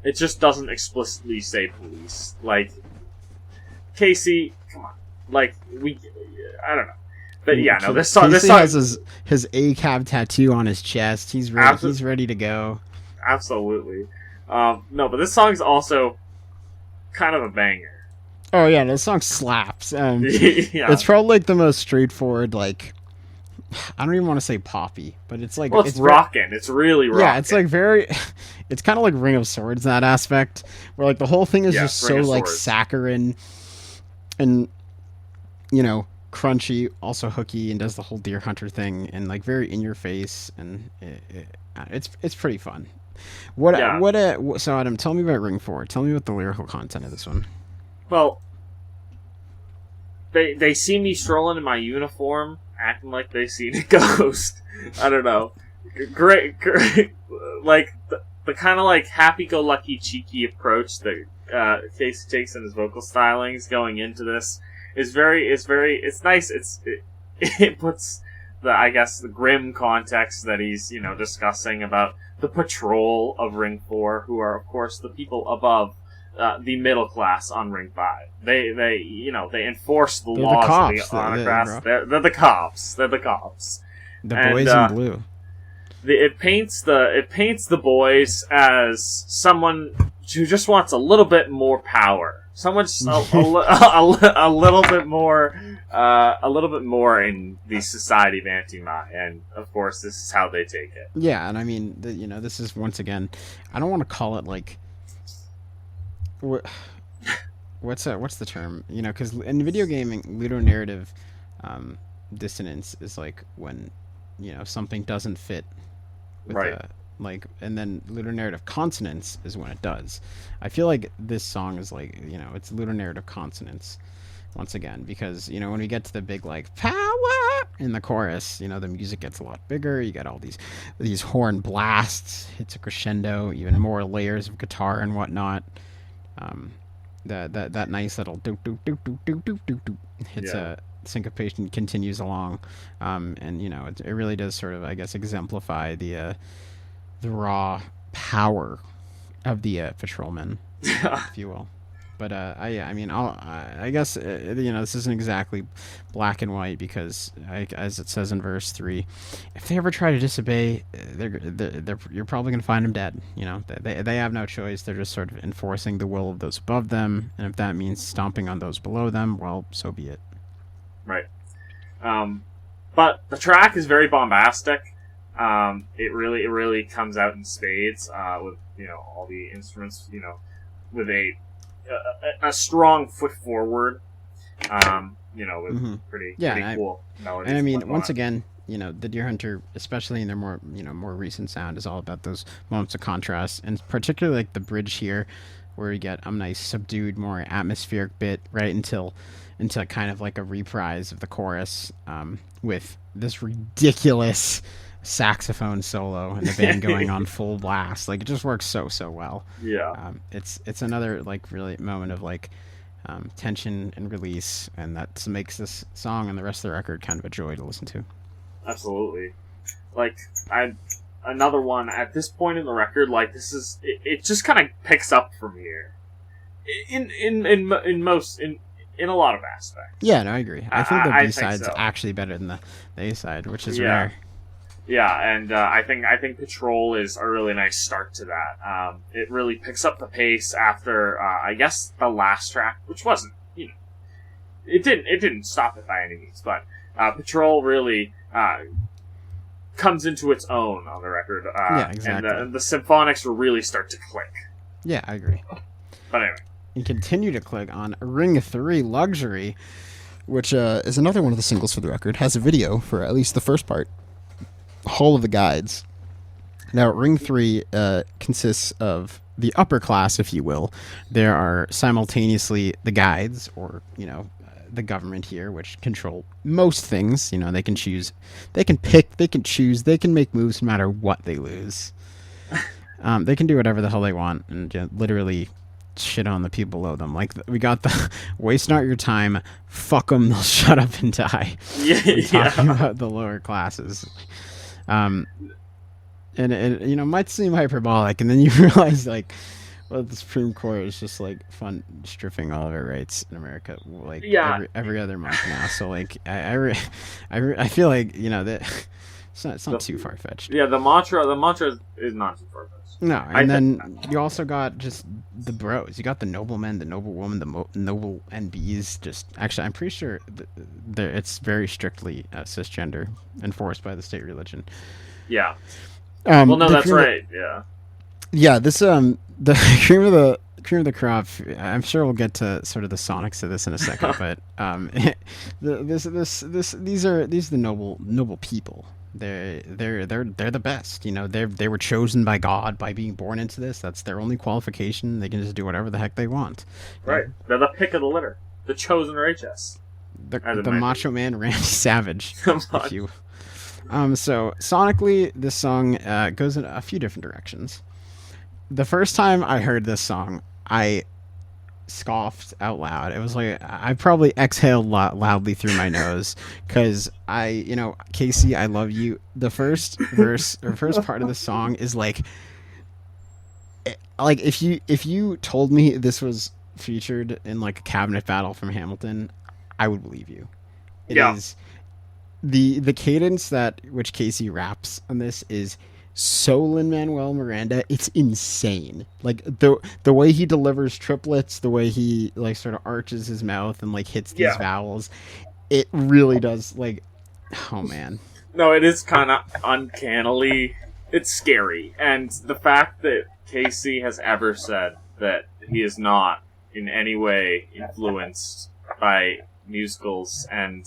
it just doesn't explicitly say police. Casey, come on, I don't know. But yeah, no, this song has his ACAB tattoo on his chest. He's ready. He's ready to go. Absolutely. No, but this song's also kind of a banger. Oh yeah, this song slaps. Yeah. It's probably the most straightforward. I don't even want to say poppy, but it's it's rocking. It's really rocking. Yeah, it's very. It's kind of like Ring of Swords in that aspect, where the whole thing is just so saccharine, and crunchy, also hooky, and does the whole Deer Hunter thing, and very in your face, and it's pretty fun. So Adam, tell me about Ring 4. Tell me about the lyrical content of this one. Well, they see me strolling in my uniform, acting like they seen a ghost. I don't know. Great. The kind of happy-go-lucky, cheeky approach that Casey takes in his vocal stylings going into this is it's nice. It puts the grim context that he's discussing about the patrol of Ring 4, who are of course the people above the middle class on Ring 5. They enforce the laws of the autocrats. They're the cops. They're the cops. The boys in blue. It paints the boys as someone who just wants a little bit more power. Someone's a little bit more in the society of Antimai, and of course, this is how they take it. Yeah, and I mean, this is once again, I don't want to call it what's the term? Because in video gaming, ludonarrative dissonance is when something doesn't fit with right. And then ludonarrative consonance is when it does. I feel like this song is it's ludonarrative consonance once again, because when we get to the big power in the chorus, the music gets a lot bigger. You got all these horn blasts, hits a crescendo, even more layers of guitar and whatnot. That nice little do do do do do do do do hits a syncopation, continues along, and it really does sort of, I guess, exemplify the raw power of the patrolmen, if you will. But I guess this isn't exactly black and white, because as it says in verse 3, if they ever try to disobey, you're probably gonna find them dead. They have no choice. They're just sort of enforcing the will of those above them, and if that means stomping on those below them, well, so be it. Right. But the track is very bombastic. It really comes out in spades with all the instruments with a strong foot forward. With pretty cool melodies. And I mean, once again, the Deer Hunter, especially in their more recent sound, is all about those moments of contrast, and particularly the bridge here, where you get a nice subdued, more atmospheric bit right into kind of a reprise of the chorus, with this ridiculous saxophone solo and the band going on full blast. It just works so well. Yeah. It's another really moment of tension and release, and that makes this song and the rest of the record kind of a joy to listen to. Absolutely. Another one at this point in the record, it just kind of picks up from here in a lot of aspects. Yeah, no, I agree. I think the B-side's actually better than the A-side, which is rare. Yeah, and I think Patrol is a really nice start to that. It really picks up the pace after I guess the last track, which wasn't, it didn't stop it by any means, but Patrol really comes into its own on the record. Yeah, exactly. And the symphonics will really start to click. Yeah, I agree. But anyway. And continue to click on Ring 3 Luxury, which is another one of the singles for the record. Has a video for at least the first part. Whole of the guides. Now, Ring 3 consists of the upper class, if you will. There are simultaneously the guides, or, the government here, which control most things. They can choose, they can pick, they can choose, they can make moves no matter what they lose. They can do whatever the hell they want and literally shit on the people below them. Like, we got the waste not your time, fuck them, they'll shut up and die. Talking about the lower classes. And it might seem hyperbolic, and then you realize, like, well, the Supreme Court is just, like, fun stripping all of our rights in America, like, every other month now. So, like, I feel like, that it's not too far-fetched. Yeah, the mantra is not too far-fetched. No, and then you also got just the bros. You got the noblemen, the noblewoman, the noble NBs. Just, actually, I'm pretty sure it's very strictly cisgender, enforced by the state religion. Yeah. Well, no, that's right. Yeah. Yeah, this the cream of the crop. I'm sure we'll get to sort of the sonics of this in a second, but these are the noble people. They're the best. They were chosen by God by being born into this. That's their only qualification. They can just do whatever the heck they want. Right. They're the pick of the litter. The chosen righteous. The Macho Man Randy Savage. If you. So sonically, this song goes in a few different directions. The first time I heard this song, I scoffed out loud. It was like I probably exhaled loudly through my nose because Casey, I love you. The first verse or first part of the song is like if you told me this was featured in like a cabinet battle from Hamilton, I would believe you. It is the cadence which Casey raps on this is so Lin-Manuel Miranda, it's insane. Like the way he delivers triplets, the way he like sort of arches his mouth and like hits these vowels, it really does. Like, oh man. No, it is kind of uncannily. It's scary, and the fact that Casey has ever said that he is not in any way influenced by musicals and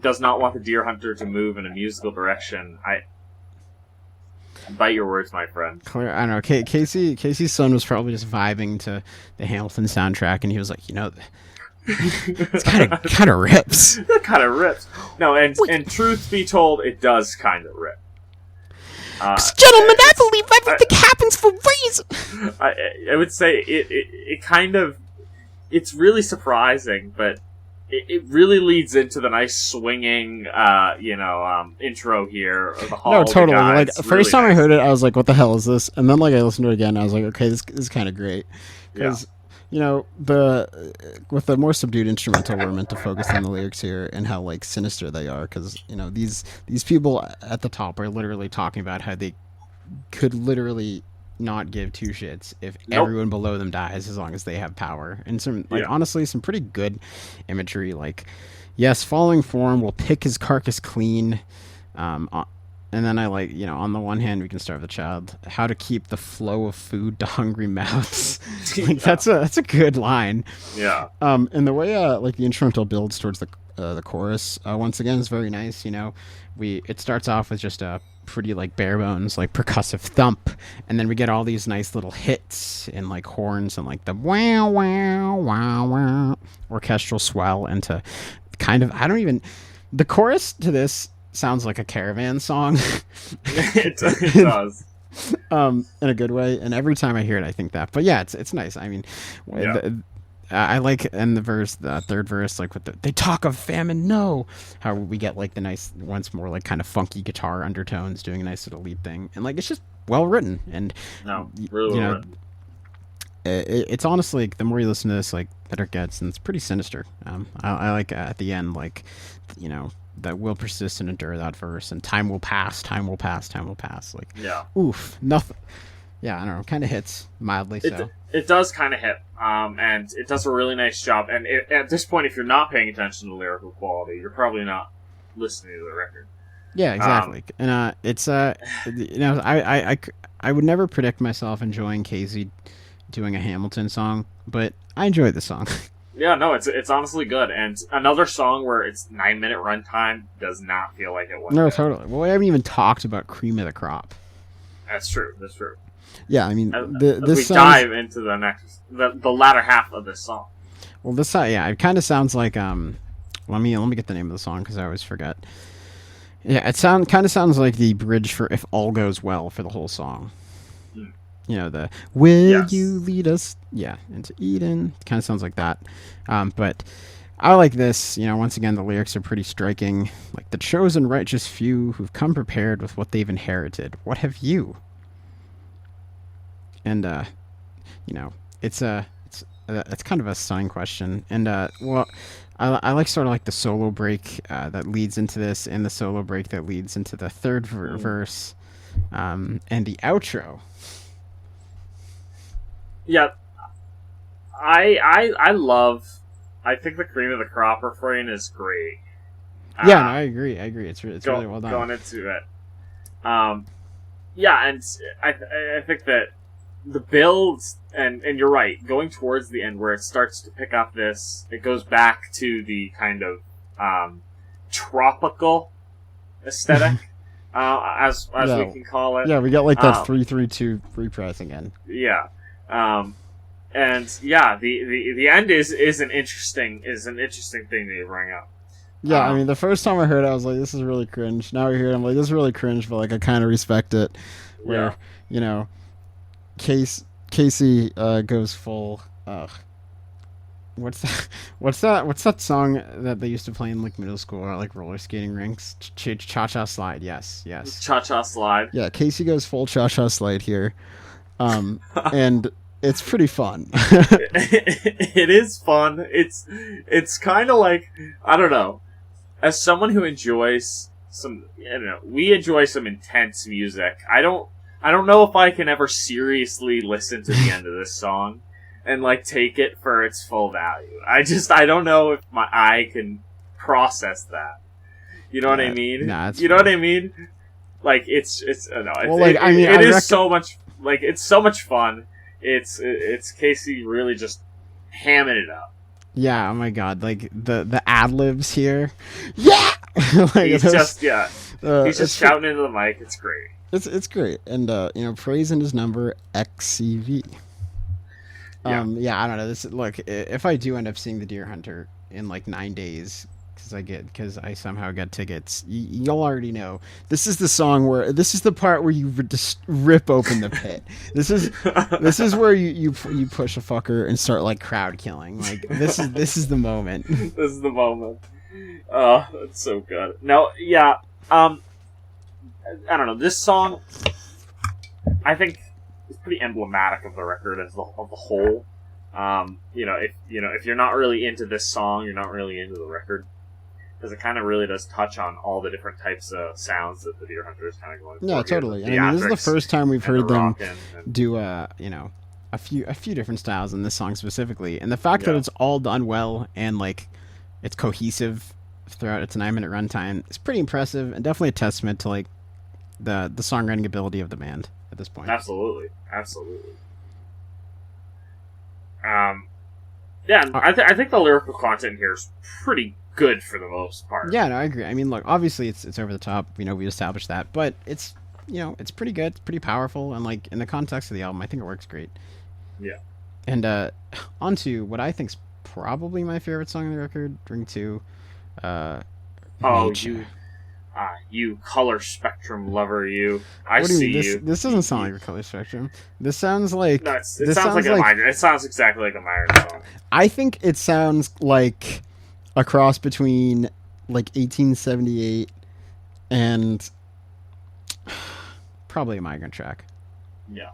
does not want the Deer Hunter to move in a musical direction, bite your words, my friend. I don't know. Casey's son was probably just vibing to the Hamilton soundtrack, and he was like, it's kind of rips. It kind of rips. No, and truth be told, it does kind of rip. Gentlemen, I believe everything happens for reason. I would say it kind of, it's really surprising, but it really leads into the nice swinging, intro here. Of the Hall. No, totally. Like, first really time nice. I heard it, I was like, "What the hell is this?" And then, like, I listened to it again, and I was like, "Okay, this is kind of great." Because, with the more subdued instrumental, we're meant to focus on the lyrics here and how like sinister they are. Because these people at the top are literally talking about how they could literally not give two shits if everyone below them dies as long as they have power. And some honestly some pretty good imagery, like, yes, following form will pick his carcass clean, and then I like, on the one hand we can starve the child, how to keep the flow of food to hungry mouths. Like, that's a good line. And the way like the instrumental builds towards the chorus once again is very nice. It starts off with just a pretty like bare bones like percussive thump, and then we get all these nice little hits and like horns and like the wow wow wow wow orchestral swell into kind of, the chorus to this sounds like a Caravan song. It does. In a good way, and every time I hear it I think that. But yeah, it's nice. I mean, I like in the third verse, like with they talk of famine, no, how we get like the nice, once more like kind of funky guitar undertones doing a nice little lead thing, and like it's just well written, and really well written. it's honestly like, the more you listen to this, like better it gets, and it's pretty sinister. I like at the end, like, you know, that will persist and endure, that verse, and time will pass, time will pass, time will pass. Like, Yeah. oof, nothing. Yeah, I don't know, kind of hits mildly. So It does kind of hit, and it does a really nice job. And at this point, if you're not paying attention to lyrical quality, you're probably not listening to the record. yeah, exactly. And it's you know, I would never predict myself enjoying Casey doing a Hamilton song, but I enjoyed the song. Yeah, no, it's honestly good. And another song where it's 9-minute runtime does not feel like it was. No, totally. Well, we haven't even talked about Cream of the Crop. That's true. That's true. Yeah, I mean, As this we sounds, dive into the latter half of this song. well, this yeah, it kind of sounds like let me get the name of the song because I always forget. Yeah, it kind of sounds like the bridge for "If All Goes Well" for the whole song. Hmm. You know, the "Will Yes. you lead us?" Yeah, into Eden. Kind of sounds like that. But I like this. You know, once again, the lyrics are pretty striking. Like, the chosen righteous few who've come prepared with what they've inherited. What have you? And you know, it's kind of a stunning question. And well, I like sort of like the solo break that leads into this, and the solo break that leads into the third verse, and the outro. Yeah, I love. I think the Cream of the Crop refrain is great. Yeah, no, I agree. It's really well done. Going into it, yeah, and I think that the builds, and you're right, going towards the end where it starts to pick up this, it goes back to the kind of tropical aesthetic, as Yeah. we can call it. Yeah, we got like that 3-3-2 reprise again. Yeah, and yeah, the end is an interesting thing that you bring up. Yeah, I mean, the first time I heard it, I was like, "This is really cringe." Now we hear it, I'm like, "This is really cringe," but like, I kind of respect it. Where Yeah. you know, Casey goes full. What's that? What's that song that they used to play in like middle school or like roller skating rinks? Cha Cha Slide. Yes. Cha-cha slide. Yeah, Casey goes full Cha Cha Slide here, and it's pretty fun. It is fun. It's kind of like, I don't know. As someone who enjoys we enjoy some intense music. I don't know if I can ever seriously listen to the end of this song and like take it for its full value. I don't know if my eye can process that. You know what I mean? Nah, you know what I mean? Like it's no, Well, like, I mean, it I is so much, like, it's so much fun. It's Casey really just hamming it up. Yeah, oh my god, like the ad libs here. Yeah, like, He's just he's just it's shouting into the mic. It's great. it's great, and you know, praise in his number XCV. Yeah, I don't know. Look, if I do end up seeing the Deer Hunter in like 9 days, because I somehow get tickets, you'll already know. This is the song where this is the part where you just rip open the pit. This is where you push a fucker and start like crowd killing. Like this is the moment. This is the moment. Oh, that's so good. No, yeah. I don't know. This song, I think, is pretty emblematic of the record of the whole. If you're not really into this song, you're not really into the record, because it kind of really does touch on all the different types of sounds that the Deer Hunter is kind of going for. Yeah, totally. I mean, this is the first time we've heard them do a few different styles in this song specifically, and the fact that it's all done well and like it's cohesive throughout its 9-minute runtime is pretty impressive, and definitely a testament to like the songwriting ability of the band at this point. Absolutely. Yeah, I think the lyrical content here is pretty good for the most part. Yeah, no, I agree. I mean, look, obviously it's over the top. You know, we established that, but it's it's pretty good. It's pretty powerful, and like in the context of the album, I think it works great. Yeah. And onto what I think's probably my favorite song on the record, Ring 2. You color spectrum lover, you. What do you mean? This doesn't sound like a color spectrum. This sounds like it sounds like a migrant. It sounds exactly like a migrant song. I think it sounds like a cross between like 1878 and probably a migrant track. Yeah.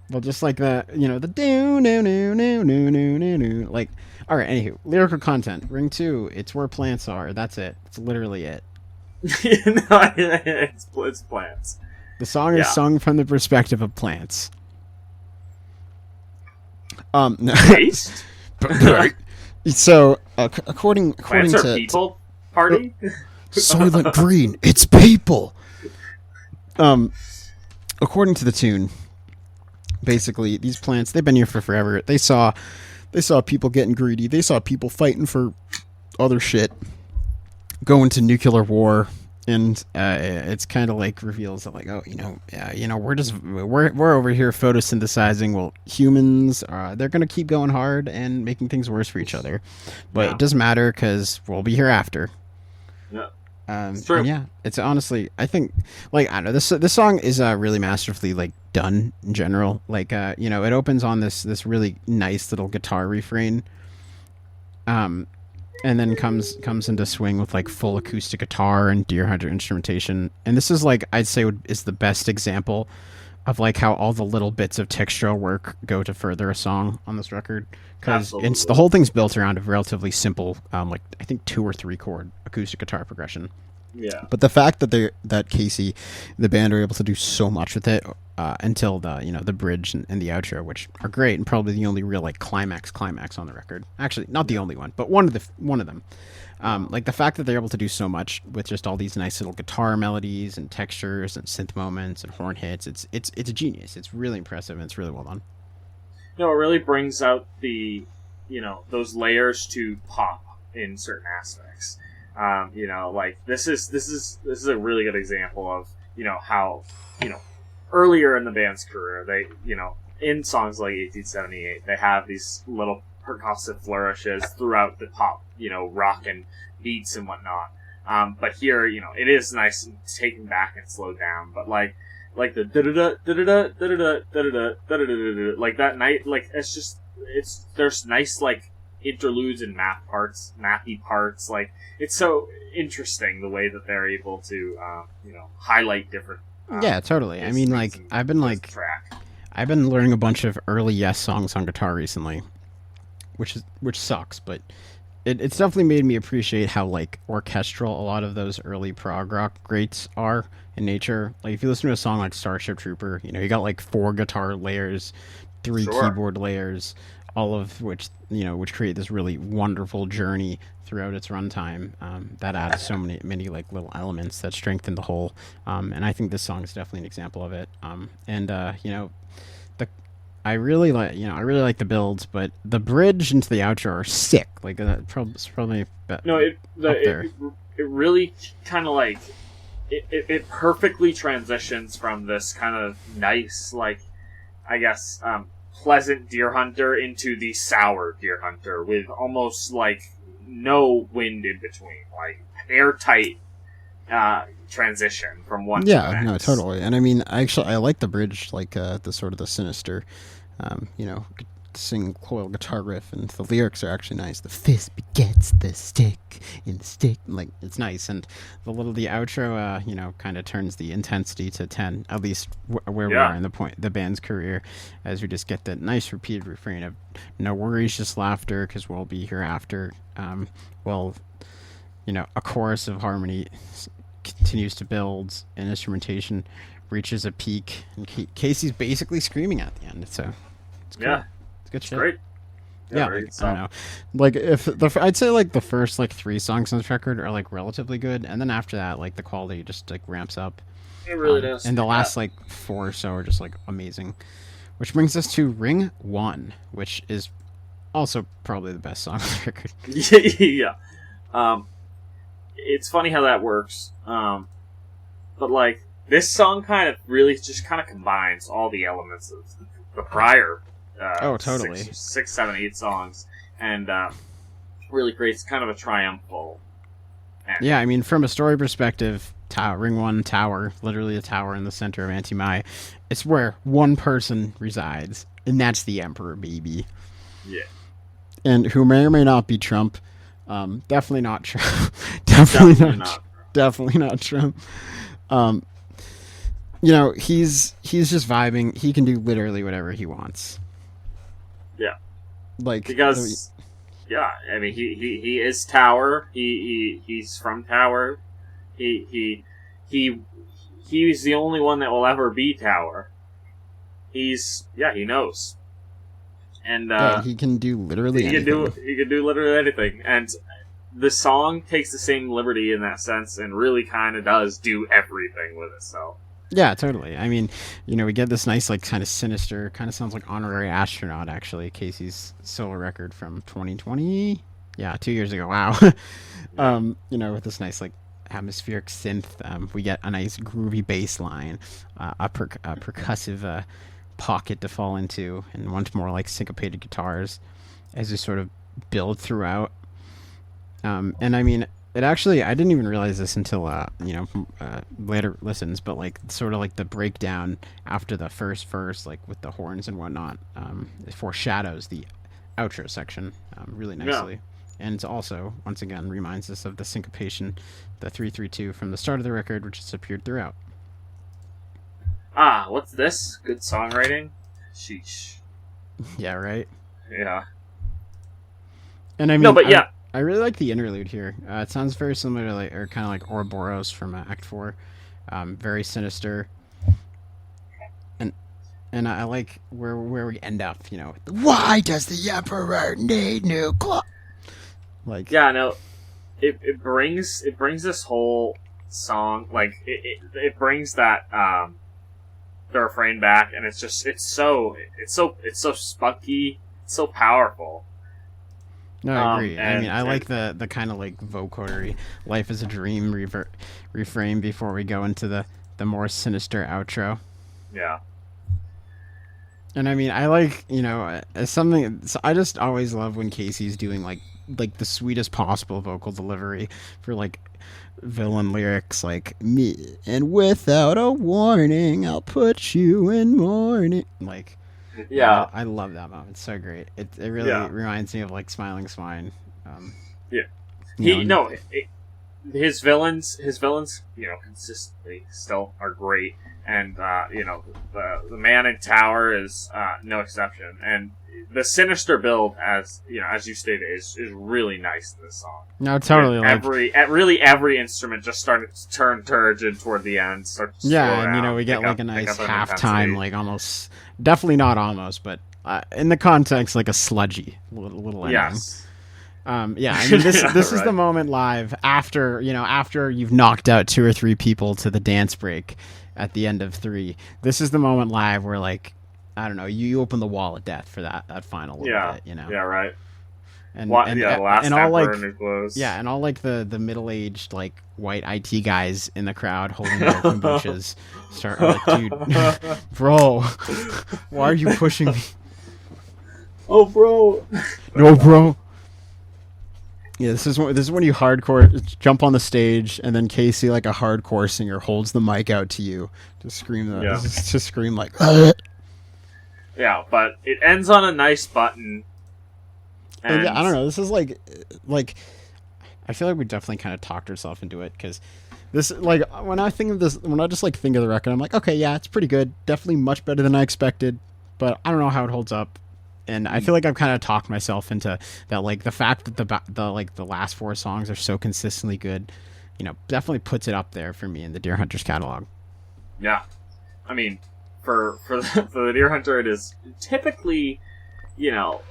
Well, just like the the do no no no no no no no. Like, all right. Anywho, lyrical content. Ring 2. It's where plants are. That's it. It's literally it. No, it's plants. The song is Yeah. sung from the perspective of plants. No. Taste? So, according Plants are to people party? Soylent Green, it's people. According to the tune, basically these plants, they've been here for forever. They saw people getting greedy. They saw people fighting for other shit, going to nuclear war, and it's kind of like reveals that, like, oh, we're over here photosynthesizing. Well, humans, they're gonna keep going hard and making things worse for each other, but it doesn't matter because we'll be here after. Yeah. It's true. Yeah, it's honestly, I think, like, I don't know, this song is really masterfully, like, done in general. Like, it opens on this really nice little guitar refrain, and then comes into swing with, like, full acoustic guitar and Deer Hunter instrumentation. And this is, like, I'd say is the best example of, like, how all the little bits of textural work go to further a song on this record, because the whole thing's built around a relatively simple, like, I think 2 or 3 chord acoustic guitar progression. Yeah. But the fact that Casey, the band, are able to do so much with it until the bridge and the outro, which are great and probably the only real, like, climax on the record. Actually, not the only one, but one of them. Like, the fact that they're able to do so much with just all these nice little guitar melodies and textures and synth moments and horn hits, it's a genius. It's really impressive and it's really well done. It really brings out the those layers to pop in certain aspects. Like this is a really good example of how earlier in the band's career they in songs like 1878 they have these little percussive flourishes throughout the pop rock and beats and whatnot. But here it is nice and taken back and slowed down. But like the like that night, like there's nice like interludes and mappy parts. Like it's so interesting the way that they're able to highlight different. Yeah, totally. I mean, like I've been learning a bunch of early Yes songs on guitar recently, which sucks, but it's definitely made me appreciate how, like, orchestral a lot of those early prog rock greats are in nature. Like, if you listen to a song like Starship Trooper, you got like 4 guitar layers, 3 keyboard layers, all of which create this really wonderful journey throughout its runtime that adds so many like little elements that strengthen the whole. And I think this song is definitely an example of it. I really like the builds, but the bridge into the outro are sick. Like it's probably it really kind of like it perfectly transitions from this kind of nice, like, I guess, pleasant Deer Hunter into the sour Deer Hunter with almost like no wind in between, like airtight transition from one to the next. No, totally. And I mean, I like the bridge, like the sort of the sinister, sing coil guitar riff, and the lyrics are actually nice. The fist begets the stick in the stick, like it's nice. And the outro, kind of turns the intensity to 10, at least where we are in the band's career, as we just get that nice repeated refrain of no worries, just laughter, because we'll be here after. A chorus of harmony continues to build, and instrumentation reaches a peak, and Casey's basically screaming at the end. So it's cool. Yeah, it's good shit. Great. Yeah, I don't know. Like I'd say like the first like 3 songs on this record are like relatively good, and then after that, like the quality just like ramps up. It really does. And the last like 4 or so are just like amazing. Which brings us to Ring 1, which is also probably the best song on the record. Yeah. It's funny how that works. But like this song kind of really just kind of combines all the elements of the prior totally 6, 7, 8 songs, and really creates kind of a triumphal ending. Yeah, I mean, from a story perspective, Ring 1 Tower, literally a tower in the center of ANTIMAI, it's where one person resides, and that's the Emperor, baby. Yeah. And who may or may not be Trump. Definitely not Trump. Definitely not Trump. you know, he's just vibing. He can do literally whatever he wants. Yeah, Like because yeah, I mean he is Tower. He's from Tower. He he's the only one that will ever be Tower. He knows, and yeah, he can do literally anything. he can do literally anything, and the song takes the same liberty in that sense, and really kind of does do everything with it. So Yeah, totally. I mean, you know, we get this nice, like, kind of sinister, kind of sounds like Honorary Astronaut, actually, Casey's solo record from 2020. Yeah, 2 years ago. Wow. You know, with this nice, like, atmospheric synth, we get a nice groovy bass line, a percussive pocket to fall into, and once more, like, syncopated guitars as they sort of build throughout. And I mean, it actually, I didn't even realize this until, you know, later listens, but like, sort of like the breakdown after the first verse, like with the horns and whatnot, it foreshadows the outro section really nicely. Yeah. And it's also, once again, reminds us of the syncopation, the 3-3-2 from the start of the record, which has appeared throughout. Ah, what's this? Good songwriting? Sheesh. Yeah, right? Yeah. And I mean, no, but yeah. I really like the interlude here. It sounds very similar to, like, or kind of like Ouroboros from Act 4. Very sinister. And I like where we end up, you know. Why does the Emperor need new clothes? Like, yeah, no, it brings this whole song, like it brings that the refrain back, and it's so spunky, it's so powerful. No, I agree. I mean, I like the kind of like vocodery, life is a dream refrain before we go into the more sinister outro. Yeah. And I mean, I like, you know, as something, so I just always love when Casey's doing like the sweetest possible vocal delivery for like villain lyrics, like me, and without a warning, I'll put you in mourning. Like, yeah, I love that moment. It's so great. It really reminds me of like Smiling Swine. His villains, you know, consistently still are great, and you know, the man in Tower is no exception, and the sinister build, as you know, as you stated, is really nice in this song. No, totally. Every instrument just started to turn turgid toward the end. Start to and you know, we get like a nice halftime, like almost, definitely not almost, but in the context, like a sludgy little ending. Yes. I mean, this right. Is the moment live after you've knocked out 2 or 3 people to the dance break at the end of 3. This is the moment live where, like, I don't know, you open the wall of death for that final little bit, you know. Yeah, right. And the last and all like new clothes. Yeah, and all like the middle-aged like white IT guys in the crowd holding their kombuchas start like, dude, bro, why are you pushing me? Oh, bro. No, bro. Yeah, this is when you hardcore jump on the stage, and then Casey, like a hardcore singer, holds the mic out to you to scream to scream like. Yeah, but it ends on a nice button. And I don't know. This is like I feel like we definitely kind of talked ourselves into it, because this, like, when I think of this, when I just like think of the record, I'm like, okay, yeah, it's pretty good, definitely much better than I expected, but I don't know how it holds up. And I feel like I've kind of talked myself into that, like the fact that the last 4 songs are so consistently good, you know, definitely puts it up there for me in the Deer Hunters catalog. Yeah, I mean, for the Deer Hunter, it is typically, you know,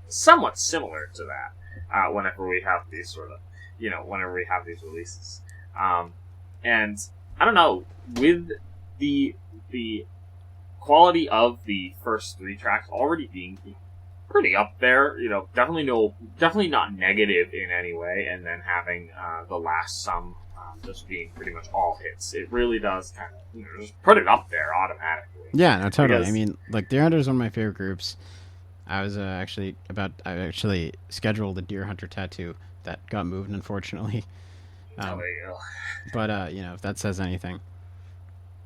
somewhat similar to that. Whenever we have these releases, and I don't know, with the quality of the first 3 tracks already being pretty up there, you know, definitely not negative in any way, and then having the last some just being pretty much all hits, it really does kind of, you know, just put it up there automatically. Yeah, no, totally. I mean, like, Deer Hunter is one of my favorite groups. I actually scheduled a Deer Hunter tattoo that got moved, unfortunately. There you go. But you know, if that says anything.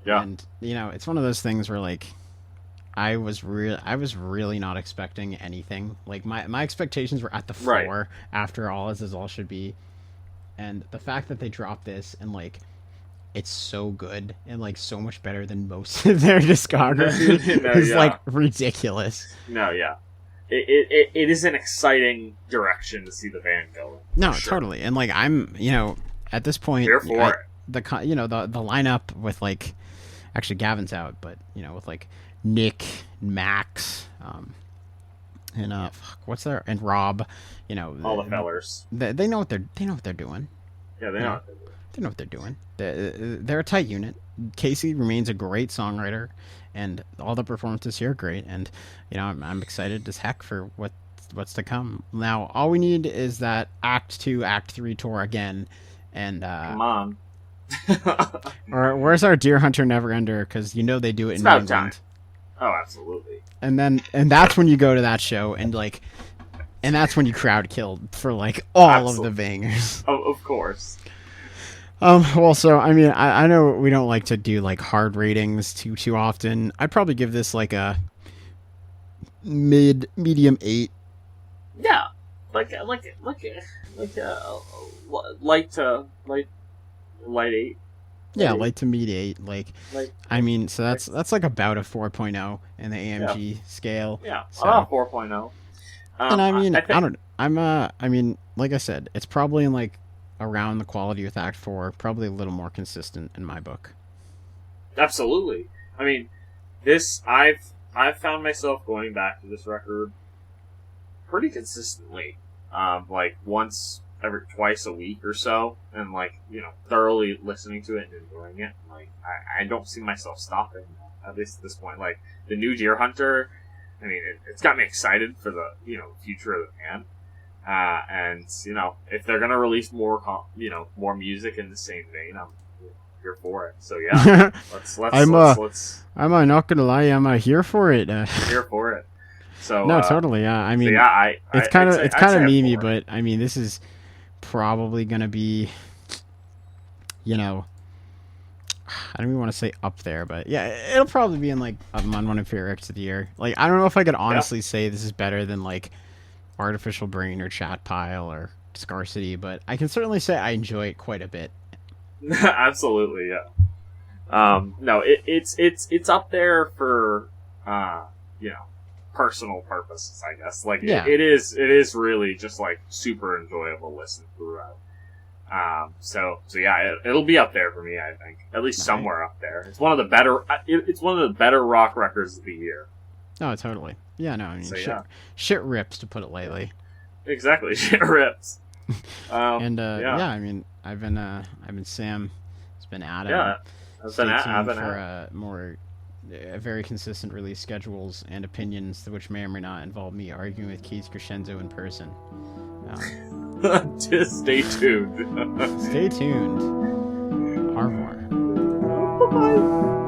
Yeah. And you know, it's one of those things where, like, I was really not expecting anything. Like, my expectations were at the floor after All Is As All Should Be. And the fact that they dropped this, and like it's so good and like so much better than most of their discography. It's Yeah. like ridiculous. No, yeah. It is an exciting direction to see the band go in. No, Sure. totally. And like I'm, at this point, Here for it. the lineup with like, actually Gavin's out, but with like Nick, Max, and what's their, and Rob, All the fellers. they know what they're doing. Yeah, they know what they're doing. They know what they're doing. They're a tight unit. Casey remains a great songwriter, and all the performances here are great. And I'm excited as heck for what's to come. Now, all we need is that Act 2, Act 3 tour again. And Come on. or where's our Deer Hunter Neverender? Because they do it in about New time. England. Oh, absolutely. And that's when you go to that show and that's when you crowd killed for like all Absolutely. of the bangers. Of course. Well, so I mean, I know we don't like to do like hard ratings too often. I'd probably give this like a medium 8. Yeah, light 8. Yeah, light to mid 8. Like, Like, I mean, so that's like about a 4.0 in the AMG scale. yeah, So, 4.0. and I mean, think, I don't. I mean, like I said, it's probably in like around the quality with Act 4, probably a little more consistent in my book. Absolutely. I mean, this I've found myself going back to this record pretty consistently, like twice a week or so, and like thoroughly listening to it and enjoying it. Like I don't see myself stopping, at least at this point. Like the new Deer Hunter, I mean, it's got me excited for the future of the band. And if they're gonna release more music in the same vein, I'm here for it. So yeah, I'm not gonna lie, I'm here for it. here for it. So no, totally. Yeah, I mean, so yeah, it's kind of memey, it. but I mean, this is probably gonna be, I don't even want to say up there, but yeah, it'll probably be in like on one of my favorites of the year. Like, I don't know if I could honestly say this is better than like Artificial Brain or Chat Pile or Scarcity, but I can certainly say I enjoy it quite a bit. Absolutely, yeah. No, it's up there for personal purposes, I guess. Like it is really just like super enjoyable listen throughout. So yeah, it'll be up there for me. I think at least somewhere up there. It's one of the better. It's one of the better rock records of the year. Oh, totally. Yeah, no, I mean, So, shit rips, to put it lightly. Exactly, shit rips. And I mean, I've been Sam. It's been Adam. Yeah, Stay tuned for very consistent release schedules and opinions, which may or may not involve me arguing with Keith Crescenzo in person. Just stay tuned. Stay tuned. Au revoir. Bye-bye.